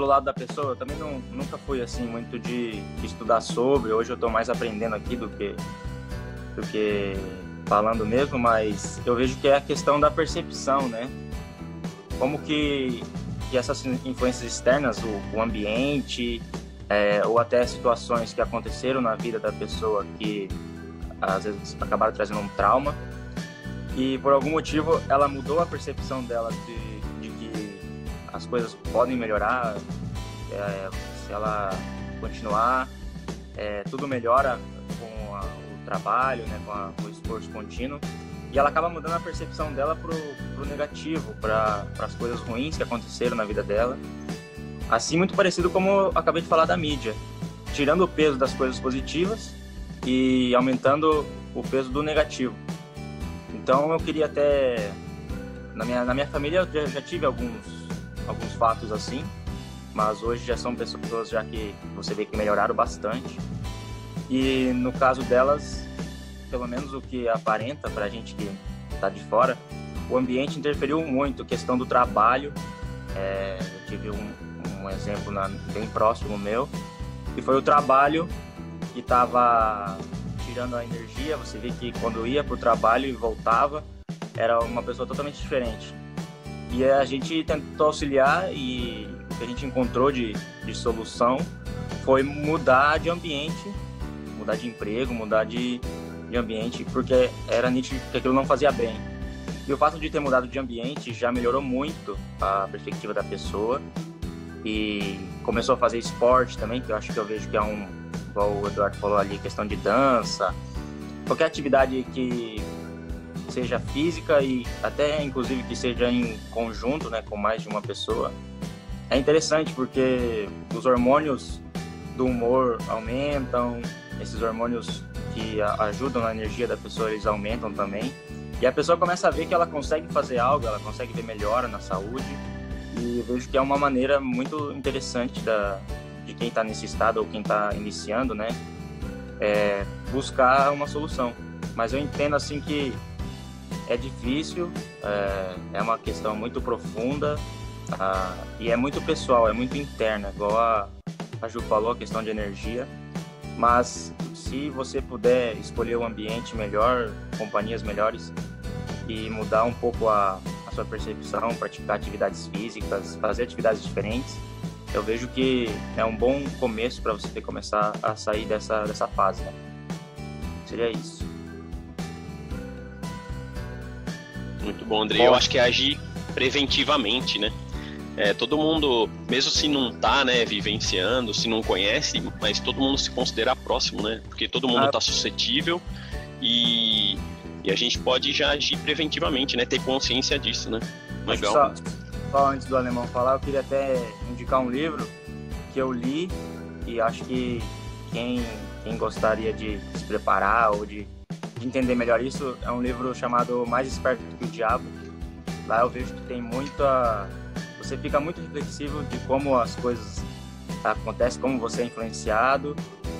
lado da pessoa, eu também nunca fui assim muito de estudar sobre. Hoje eu estou mais aprendendo aqui do que falando mesmo, mas eu vejo que é a questão da percepção, né? Como que essas influências externas, o ambiente, ou até situações que aconteceram na vida da pessoa que às vezes acabaram trazendo um trauma, e por algum motivo ela mudou a percepção dela de que as coisas podem melhorar, se ela continuar, tudo melhora com o trabalho, né, com o esforço contínuo, e ela acaba mudando a percepção dela pro negativo, para as coisas ruins que aconteceram na vida dela. Assim, muito parecido como eu acabei de falar da mídia, tirando o peso das coisas positivas e aumentando o peso do negativo. Então eu queria até... Na minha família eu já tive alguns fatos assim, mas hoje já são pessoas já que você vê que melhoraram bastante. E no caso delas, pelo menos o que aparenta pra gente que tá de fora, o ambiente interferiu muito, questão do trabalho. Eu tive um exemplo bem próximo meu, que foi o trabalho que estava tirando a energia. Você vê que quando ia pro trabalho e voltava, era uma pessoa totalmente diferente. E a gente tentou auxiliar, e o que a gente encontrou de solução foi mudar de ambiente, mudar de emprego, mudar de ambiente, porque era nítido que aquilo não fazia bem. E o fato de ter mudado de ambiente já melhorou muito a perspectiva da pessoa, e começou a fazer esporte também, que eu vejo que é igual o Eduardo falou ali, questão de dança, qualquer atividade que seja física e até inclusive que seja em conjunto, né, com mais de uma pessoa. É interessante porque os hormônios do humor aumentam, esses hormônios que ajudam na energia da pessoa, eles aumentam também. E a pessoa começa a ver que ela consegue fazer algo, ela consegue ver melhora na saúde. E eu vejo que é uma maneira muito interessante de quem está nesse estado ou quem está iniciando, né, buscar uma solução. Mas eu entendo assim que é difícil, é uma questão muito profunda, e é muito pessoal, é muito interna, igual a Ju falou, a questão de energia. Mas se você puder escolher um ambiente melhor, companhias melhores, e mudar um pouco a sua percepção, praticar atividades físicas, fazer atividades diferentes, eu vejo que é um bom começo para você começar a sair dessa fase, né? Seria isso. Muito bom, André. Eu acho que é agir preventivamente, né? Todo mundo, mesmo se não tá, né, vivenciando, se não conhece, mas todo mundo se considera próximo, né? Porque todo mundo tá suscetível, e a gente pode já agir preventivamente, né? Ter consciência disso, né? Legal. Só antes do Alemão falar, eu queria até indicar um livro que eu li, e acho que quem gostaria de se preparar ou de entender melhor isso, é um livro chamado Mais Esperto que o Diabo. Lá eu vejo que tem muita... Você fica muito reflexivo de como as coisas acontecem, como você é influenciado,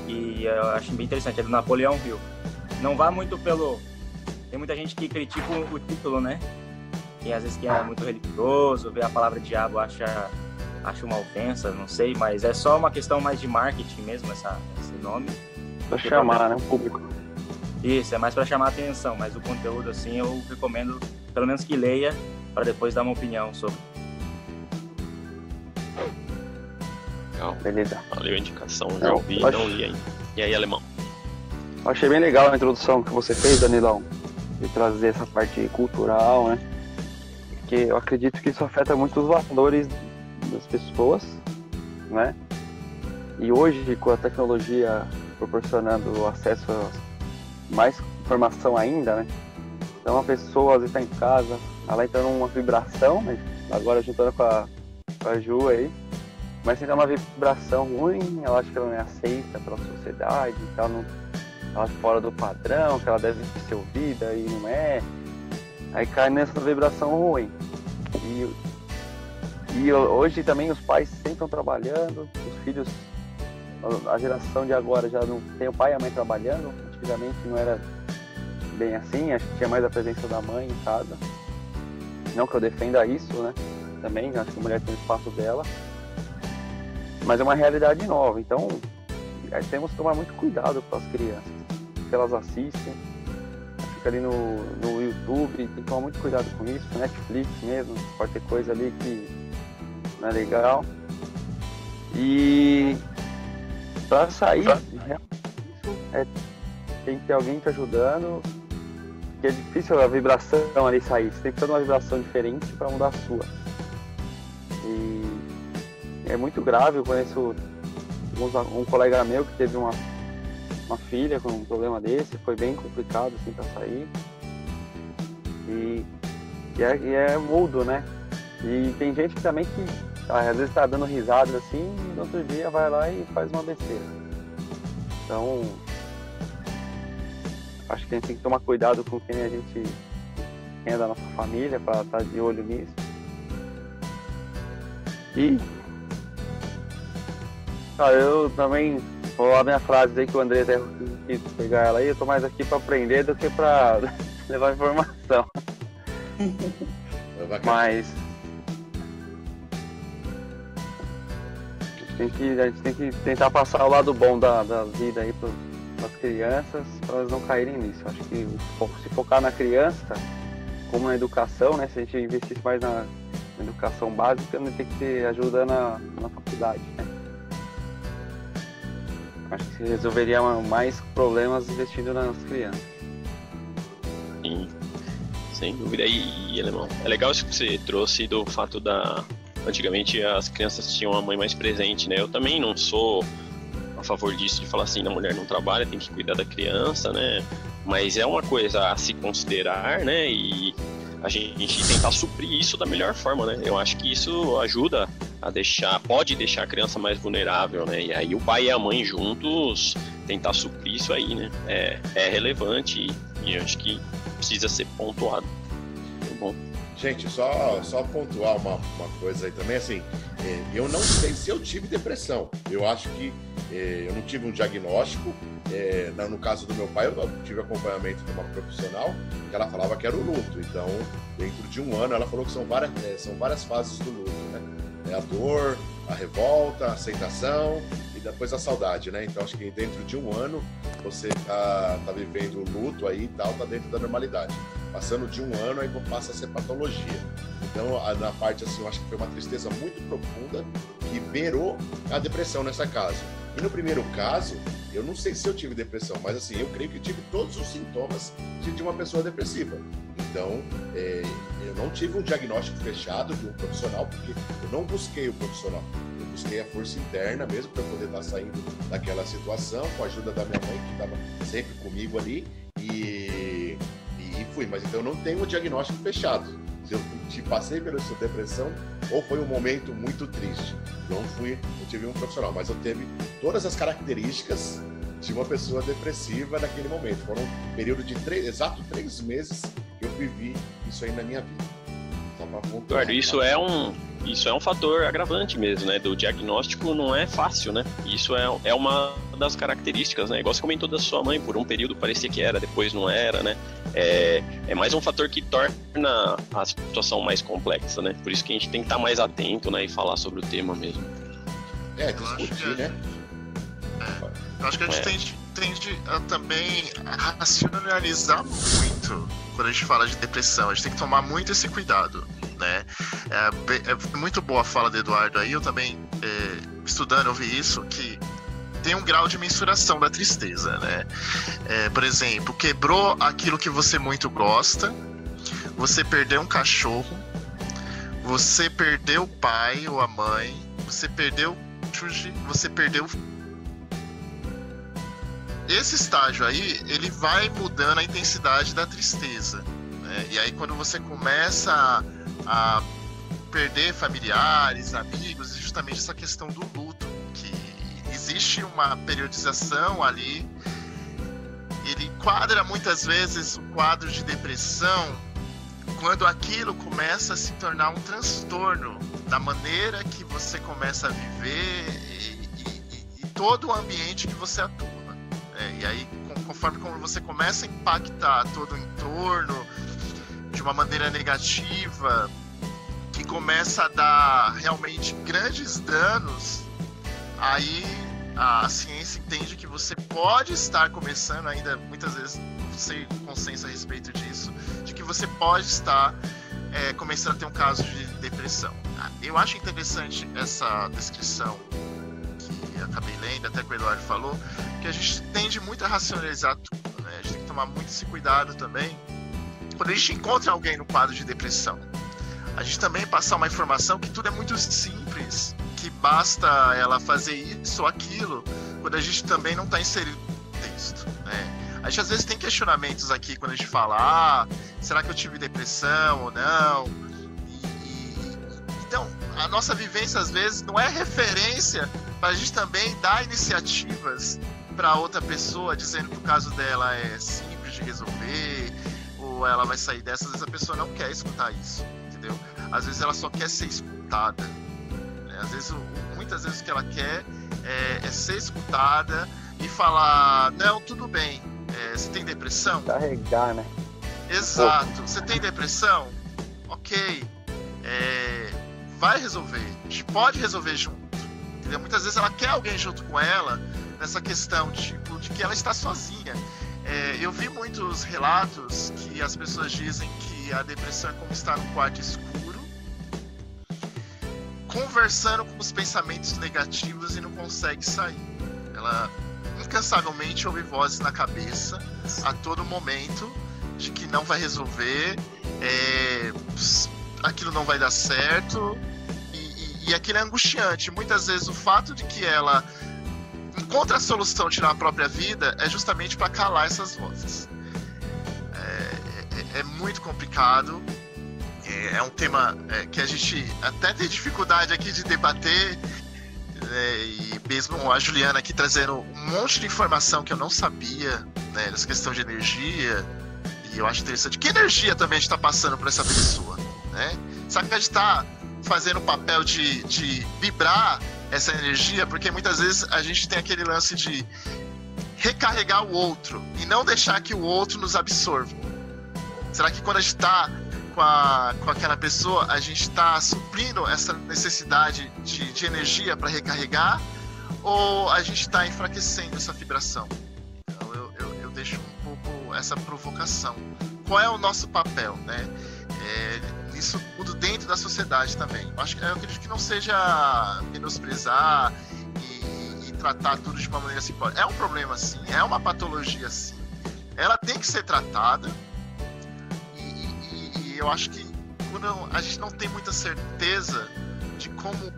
e eu acho bem interessante. É do Napoleão Hill. Não vá muito pelo... Tem muita gente que critica o título, né? E às vezes quem é muito religioso, vê a palavra diabo, acha uma ofensa, não sei, mas é só uma questão mais de marketing mesmo, esse nome. Pra chamar, né, o público. Isso, é mais para chamar a atenção, mas o conteúdo, assim, eu recomendo, pelo menos que leia, para depois dar uma opinião sobre. Legal. Beleza. Valeu a indicação, já ouvi, não li ainda. E aí, Alemão? Eu achei bem legal a introdução que você fez, Danilão, de trazer essa parte cultural, né? Porque eu acredito que isso afeta muito os valores das pessoas, né? E hoje, com a tecnologia proporcionando acesso a mais informação ainda, né? Então a pessoa às vezes está em casa, ela entra numa vibração, mas agora juntando com a Ju aí, mas se dá uma vibração ruim, ela acha que ela não é aceita pela sociedade, que ela não ela fora do padrão, que ela deve ser ouvida e não é. Aí cai nessa vibração ruim. E hoje também os pais sempre estão trabalhando, os filhos, a geração de agora já não tem o pai e a mãe trabalhando. Antigamente não era bem assim, acho que tinha mais a presença da mãe em casa. Não que eu defenda isso, né? Também, acho que a mulher tem o espaço dela. Mas é uma realidade nova, então temos que tomar muito cuidado com as crianças. Que elas assistem, fica ali no YouTube, tem que tomar muito cuidado com isso, com Netflix mesmo, pode ter coisa ali que não é legal. E para sair, tem que ter alguém te ajudando, porque é difícil a vibração ali sair, você tem que ter uma vibração diferente para mudar a sua. E é muito grave, eu conheço um colega meu que teve uma filha com um problema desse, foi bem complicado assim para sair. E é mudo, né? E tem gente que também que às vezes tá dando risada assim e no outro dia vai lá e faz uma besteira. Então acho que a gente tem que tomar cuidado com quem é da nossa família, para estar de olho nisso. E eu também vou lá minha frase aí que o André até quis pegar ela aí, eu tô mais aqui para aprender do que para levar informação. Mas a gente tem que tentar passar o lado bom da vida aí para as crianças, para elas não caírem nisso. Acho que se focar na criança, como na educação, né? Se a gente investisse mais na educação básica, não tem que ter ajuda na faculdade, né? Acho que se resolveria mais problemas investindo nas crianças. Sim, sem dúvida. E Alemão, é legal isso que você trouxe do fato antigamente as crianças tinham uma mãe mais presente, né? Eu também não sou a favor disso, de falar assim, a mulher não trabalha, tem que cuidar da criança, né? Mas é uma coisa a se considerar, né? E a gente tentar suprir isso da melhor forma, né? Eu acho que isso ajuda pode deixar a criança mais vulnerável, né? E aí o pai e a mãe juntos tentar suprir isso aí, né? É relevante e acho que precisa ser pontuado. Muito bom. Gente, só pontuar uma coisa aí também, assim, eu não sei se eu tive depressão. Eu acho que eu não tive um diagnóstico. No caso do meu pai, eu tive acompanhamento de uma profissional que ela falava que era o luto. Então, dentro de um ano, ela falou que são várias fases do luto, né? A dor, a revolta, a aceitação e depois a saudade, né? Então, acho que dentro de um ano, você tá vivendo o luto aí e tal, tá dentro da normalidade. Passando de um ano, aí passa a ser patologia. Então, na parte assim, eu acho que foi uma tristeza muito profunda que beirou a depressão nessa casa. E no primeiro caso, eu não sei se eu tive depressão, mas assim, eu creio que tive todos os sintomas de uma pessoa depressiva. Então, eu não tive um diagnóstico fechado de um profissional, porque eu não busquei o profissional. Eu busquei a força interna mesmo para poder estar saindo daquela situação, com a ajuda da minha mãe, que estava sempre comigo ali, e fui. Mas então eu não tenho um diagnóstico fechado. Se eu passei pela sua depressão ou foi um momento muito triste. Não tive um profissional, mas eu teve todas as características de uma pessoa depressiva naquele momento. Foram um período de exato 3 meses que eu vivi isso aí na minha vida. Só para pontuar. Eduardo, isso é um fator agravante mesmo, né? Do diagnóstico não é fácil, né? Isso é uma das características, né? Igual você comentou da sua mãe, por um período parecia que era, depois não era, né? É mais um fator que torna a situação mais complexa, né? Por isso que a gente tem que estar mais atento, né? E falar sobre o tema mesmo. Discutir, né? Eu acho que a gente tende a também racionalizar muito quando a gente fala de depressão. A gente tem que tomar muito esse cuidado, né? É muito boa a fala do Eduardo aí. Eu também, estudando, eu vi isso, que tem um grau de mensuração da tristeza, né? Por exemplo, quebrou aquilo que você muito gosta, você perdeu um cachorro, você perdeu o pai ou a mãe, você perdeu você perdeu. Esse estágio aí, ele vai mudando a intensidade da tristeza, né? E aí quando você começa a perder familiares, amigos, é justamente essa questão do luto, que existe uma periodização ali. Ele quadra muitas vezes o quadro de depressão quando aquilo começa a se tornar um transtorno da maneira que você começa a viver e todo o ambiente que você atua. E aí, conforme como você começa a impactar todo o entorno de uma maneira negativa, que começa a dar realmente grandes danos, aí a ciência entende que você pode estar começando, ainda muitas vezes não sei consenso a respeito disso, de que você pode estar começando a ter um caso de depressão. Eu acho interessante essa descrição que eu acabei lendo, até que o Eduardo falou, que a gente tende muito a racionalizar tudo, né? A gente tem que tomar muito esse cuidado também quando a gente encontra alguém no quadro de depressão. A gente também passar uma informação que tudo é muito simples, que basta ela fazer isso ou aquilo, quando a gente também não está inserido no texto, né? A gente às vezes tem questionamentos aqui quando a gente fala, será que eu tive depressão ou não? Então, a nossa vivência às vezes não é referência para a gente também dar iniciativas para outra pessoa, dizendo que o caso dela é simples de resolver, ou ela vai sair dessa. Às vezes a pessoa não quer escutar isso, entendeu? Às vezes ela só quer ser escutada, né? Às vezes, muitas vezes o que ela quer é ser escutada e falar, não, tudo bem, você tem depressão? Carregar, né? Exato, você tem depressão? Ok, vai resolver, a gente pode resolver junto, entendeu? Muitas vezes ela quer alguém junto com ela nessa questão tipo, de que ela está sozinha. Eu vi muitos relatos que as pessoas dizem que a depressão é como estar num quarto escuro, conversando com os pensamentos negativos e não consegue sair. Ela incansavelmente ouve vozes na cabeça a todo momento de que não vai resolver, aquilo não vai dar certo, e aquilo é angustiante. Muitas vezes o fato de que ela encontra a solução de tirar a própria vida é justamente para calar essas vozes. É muito complicado, é um tema que a gente até tem dificuldade aqui de debater, e mesmo a Juliana aqui trazendo um monte de informação que eu não sabia, né, nessa questão de energia, e eu acho interessante que energia também a gente está passando por essa pessoa, né? Sabe que a gente está fazendo o papel de vibrar essa energia, porque muitas vezes a gente tem aquele lance de recarregar o outro e não deixar que o outro nos absorva. Será que quando a gente está com aquela pessoa, a gente está suprindo essa necessidade de energia para recarregar, ou a gente está enfraquecendo essa vibração? Então eu deixo um pouco essa provocação. Qual é o nosso papel, né? Isso tudo dentro da sociedade também. Eu acredito que não seja menosprezar e tratar tudo de uma maneira simplória. É um problema sim, é uma patologia sim. Ela tem que ser tratada, e eu acho que quando a gente não tem muita certeza de como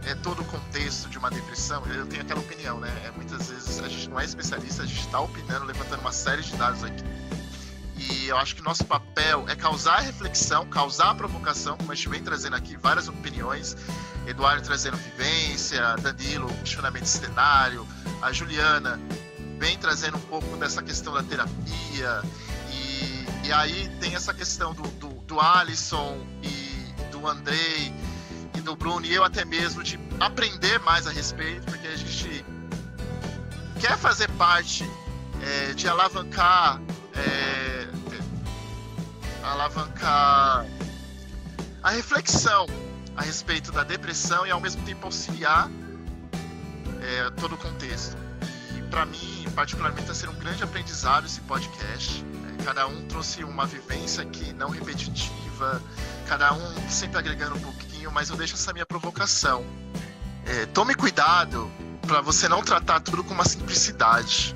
é todo o contexto de uma depressão, eu tenho aquela opinião, né? Muitas vezes a gente não é especialista, a gente está opinando, levantando uma série de dados aqui. E eu acho que nosso papel é causar reflexão, causar provocação, como a gente vem trazendo aqui várias opiniões, Eduardo trazendo vivência, Danilo, questionamento de cenário, a Juliana vem trazendo um pouco dessa questão da terapia, e aí tem essa questão do Alisson e do Andrei e do Bruno, e eu até mesmo, de aprender mais a respeito, porque a gente quer fazer parte de alavancar a reflexão a respeito da depressão e ao mesmo tempo auxiliar todo o contexto. E para mim, particularmente, está sendo um grande aprendizado esse podcast. Cada um trouxe uma vivência que não repetitiva, cada um sempre agregando um pouquinho, mas eu deixo essa minha provocação. Tome cuidado para você não tratar tudo com uma simplicidade,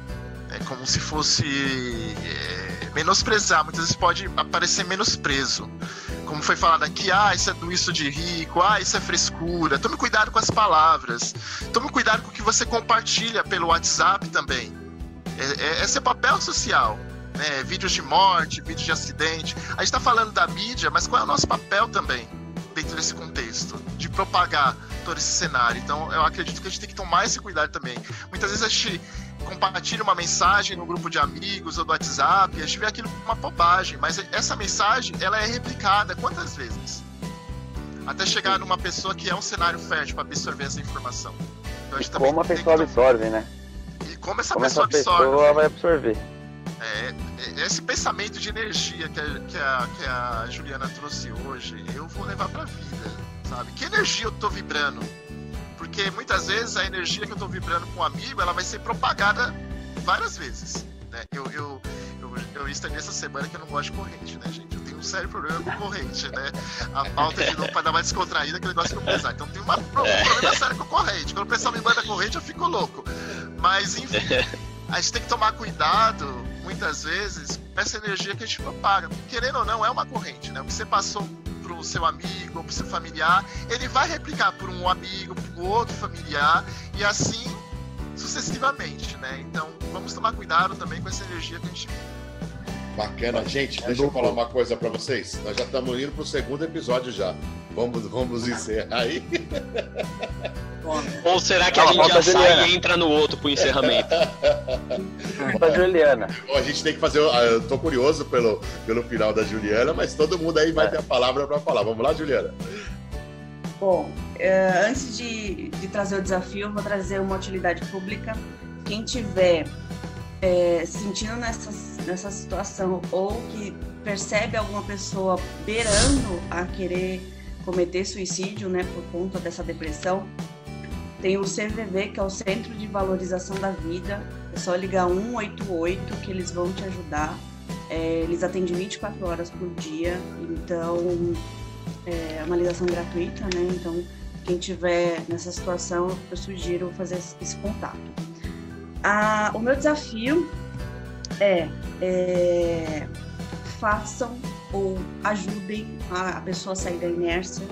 como se fosse menosprezar. Muitas vezes pode aparecer menosprezo, como foi falado aqui, isso de rico, isso é frescura. Tome cuidado com as palavras, tome cuidado com o que você compartilha pelo WhatsApp também. Esse é papel social, né? Vídeos de morte, vídeos de acidente. A gente está falando da mídia, mas qual é o nosso papel também dentro desse contexto de propagar todo esse cenário? Então eu acredito que a gente tem que tomar esse cuidado também. Muitas vezes a gente compartilha uma mensagem no grupo de amigos ou do WhatsApp, a gente vê aquilo como uma bobagem, mas essa mensagem, ela é replicada quantas vezes? até chegar numa pessoa que é um cenário fértil para absorver essa informação. Então, a gente como a pessoa absorve, né? E como essa como pessoa essa absorve. Pessoa vai absorver. Esse pensamento de energia que a Juliana trouxe hoje, eu vou levar pra vida, sabe? Que energia eu tô vibrando? Porque muitas vezes a energia que eu tô vibrando com um amigo, ela vai ser propagada várias vezes, né? Eu estendei essa semana que eu não gosto de corrente, né, gente? Eu tenho um sério problema com corrente, né? A pauta de novo, pra dar uma descontraída, aquele negócio que eu pesar. Então tem um problema sério com corrente. Quando o pessoal me manda corrente, eu fico louco. Mas, enfim, a gente tem que tomar cuidado, muitas vezes, com essa energia que a gente propaga. Porque, querendo ou não, é uma corrente, né? O que você passou pro seu amigo, pro seu familiar, ele vai replicar por um amigo, pro outro familiar, e assim sucessivamente, né? Então, vamos tomar cuidado também com essa energia que a gente... Bacana, gente, deixa eu falar uma coisa pra vocês. Nós já estamos indo pro segundo episódio já. Vamos encerrar aí. Ou será que a gente já sai e entra no outro pro encerramento? Pra Juliana. A gente tem que fazer. Eu tô curioso pelo final da Juliana, mas todo mundo aí vai ter a palavra pra falar. Vamos lá, Juliana. Bom, antes de trazer o desafio, eu vou trazer uma utilidade pública. Quem tiver sentindo nessa situação ou que percebe alguma pessoa beirando a querer cometer suicídio, né, por conta dessa depressão, tem o CVV, que é o Centro de Valorização da Vida. É só ligar 188 que eles vão te ajudar. Eles atendem 24 horas por dia, então é uma ligação gratuita, né? Então, quem tiver nessa situação, eu sugiro fazer esse contato. O meu desafio façam ou ajudem a pessoa a sair da inércia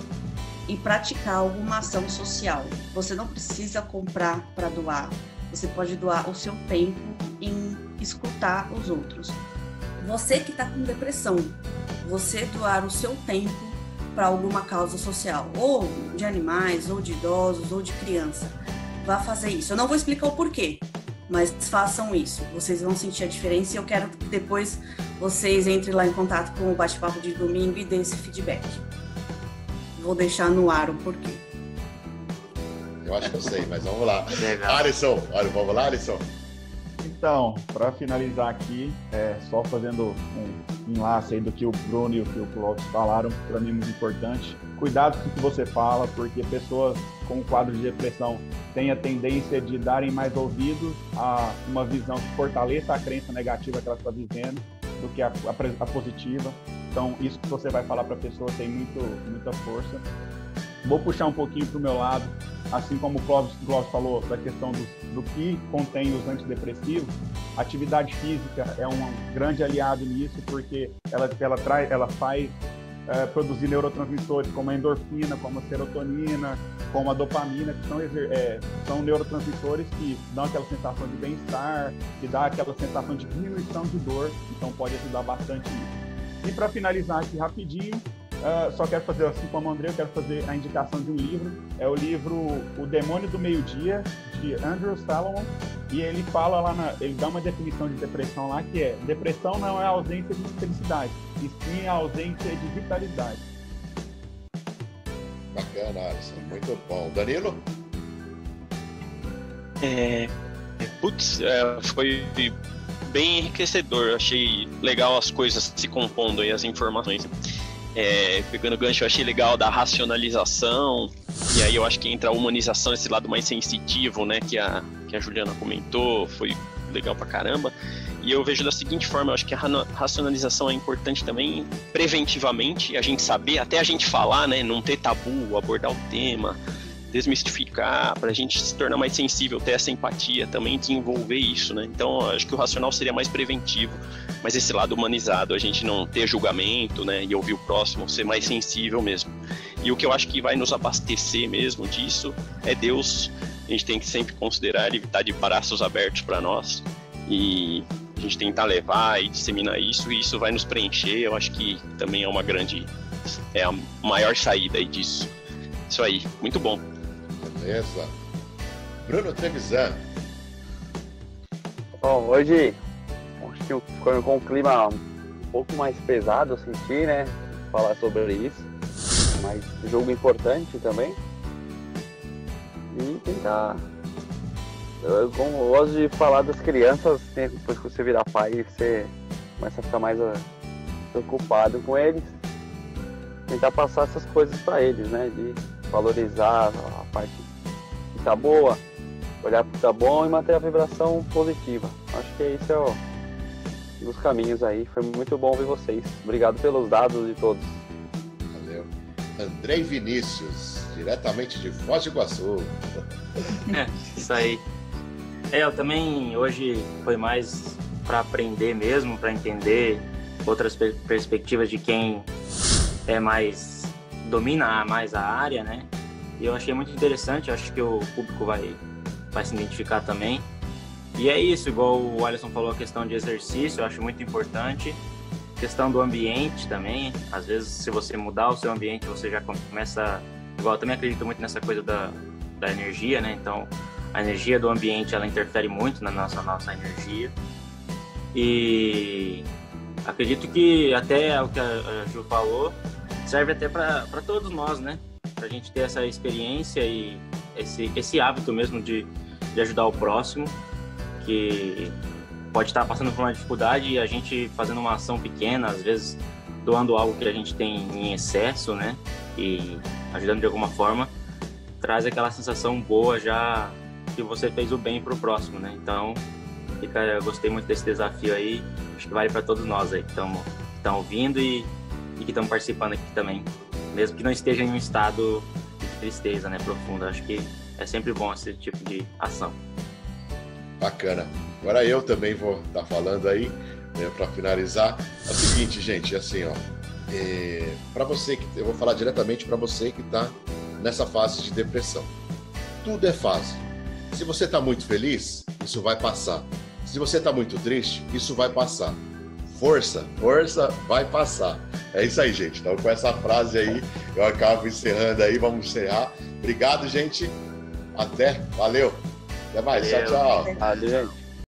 e praticar alguma ação social. Você não precisa comprar para doar, você pode doar o seu tempo em escutar os outros. Você que está com depressão, você doar o seu tempo para alguma causa social, ou de animais, ou de idosos, ou de criança, vá fazer isso. Eu não vou explicar o porquê, mas façam isso. Vocês vão sentir a diferença e eu quero que depois vocês entrem lá em contato com o bate-papo de domingo e dêem esse feedback. Vou deixar no ar o porquê. Eu acho que eu sei, mas vamos lá. Legal. Alisson, vamos lá, Alisson? Então, para finalizar aqui, só fazendo um enlace aí do que o Bruno e o que o Clóvis falaram, para mim é muito importante. Cuidado com o que você fala, porque pessoas com quadro de depressão têm a tendência de darem mais ouvidos a uma visão que fortaleça a crença negativa que ela está vivendo do que a positiva. Então, isso que você vai falar para a pessoa tem muita força. Vou puxar um pouquinho para o meu lado, assim como o Clóvis falou da questão do que contém os antidepressivos. A atividade física é um grande aliado nisso, porque ela faz produzir neurotransmissores como a endorfina, como a serotonina, como a dopamina, que são neurotransmissores que dão aquela sensação de bem-estar, que dá aquela sensação de diminuição de dor, então pode ajudar bastante nisso. E para finalizar aqui rapidinho, só quero fazer, assim como o André, eu quero fazer a indicação de um livro. É o livro O Demônio do Meio-Dia, de Andrew Salomon, e ele fala ele dá uma definição de depressão lá, que é: depressão não é a ausência de felicidade, e sim a ausência de vitalidade. Bacana, Alisson, muito bom. Danilo? Foi bem enriquecedor. Achei legal as coisas se compondo aí, as informações. Pegando o gancho, eu achei legal da racionalização, e aí eu acho que entra a humanização, esse lado mais sensitivo, né, que a Juliana comentou, foi legal pra caramba. E eu vejo da seguinte forma: eu acho que a racionalização é importante também preventivamente, a gente saber, até a gente falar, né, não ter tabu, abordar o tema, desmistificar, pra gente se tornar mais sensível, ter essa empatia também, desenvolver isso, né. Então eu acho que o racional seria mais preventivo, mas esse lado humanizado, a gente não ter julgamento, né, e ouvir o próximo, ser mais sensível mesmo. E o que eu acho que vai nos abastecer mesmo disso é Deus. A gente tem que sempre considerar Ele estar de braços abertos para nós, e a gente tentar levar e disseminar isso, e isso vai nos preencher. Eu acho que também é a maior saída aí disso. Isso aí, muito bom. Beleza. Bruno Trevisan. Bom, hoje acho que ficou com um clima um pouco mais pesado, eu senti, né? Falar sobre isso. mas jogo importante também. E tentar... Eu gosto de falar das crianças, né? Depois que você virar pai, você começa a ficar mais preocupado com eles. Tentar passar essas coisas para eles, né? De valorizar a parte que tá boa, olhar pro que tá bom e manter a vibração positiva. Acho que esse é um dos caminhos aí. Foi muito bom ver vocês. Obrigado pelos dados de todos. Valeu. Andrei Vinícius, diretamente de Foz do Iguaçu. Isso aí. Eu também, hoje foi mais para aprender mesmo, para entender outras perspectivas de quem domina mais a área, né? E eu achei muito interessante, acho que o público vai se identificar também. E é isso, igual o Alisson falou, a questão de exercício, eu acho muito importante. Questão do ambiente também, às vezes se você mudar o seu ambiente, você já começa... Igual eu também acredito muito nessa coisa da energia, né? Então, a energia do ambiente, ela interfere muito na nossa energia. E acredito que até o que a Ju falou, serve até para todos nós, né? Pra gente ter essa experiência e esse hábito mesmo de ajudar o próximo, que pode estar passando por uma dificuldade e a gente fazendo uma ação pequena, às vezes doando algo que a gente tem em excesso, né? E ajudando de alguma forma, traz aquela sensação boa já que você fez o bem pro próximo, né? Então, eu gostei muito desse desafio aí, acho que vale para todos nós aí que estão ouvindo e que estão participando aqui também, mesmo que não esteja em um estado de tristeza, né, profunda. Acho que é sempre bom esse tipo de ação. Bacana. Agora eu também vou estar falando aí, né, para finalizar. É o seguinte, gente, assim, ó, para você que eu vou falar diretamente para você que está nessa fase de depressão. Tudo é fase. Se você está muito feliz, isso vai passar. Se você está muito triste, isso vai passar. Força, vai passar. É isso aí, gente. Então, com essa frase aí, eu acabo encerrando aí. Vamos encerrar. Obrigado, gente. Até. Valeu. Até mais. Valeu. Tchau, tchau. Valeu, gente.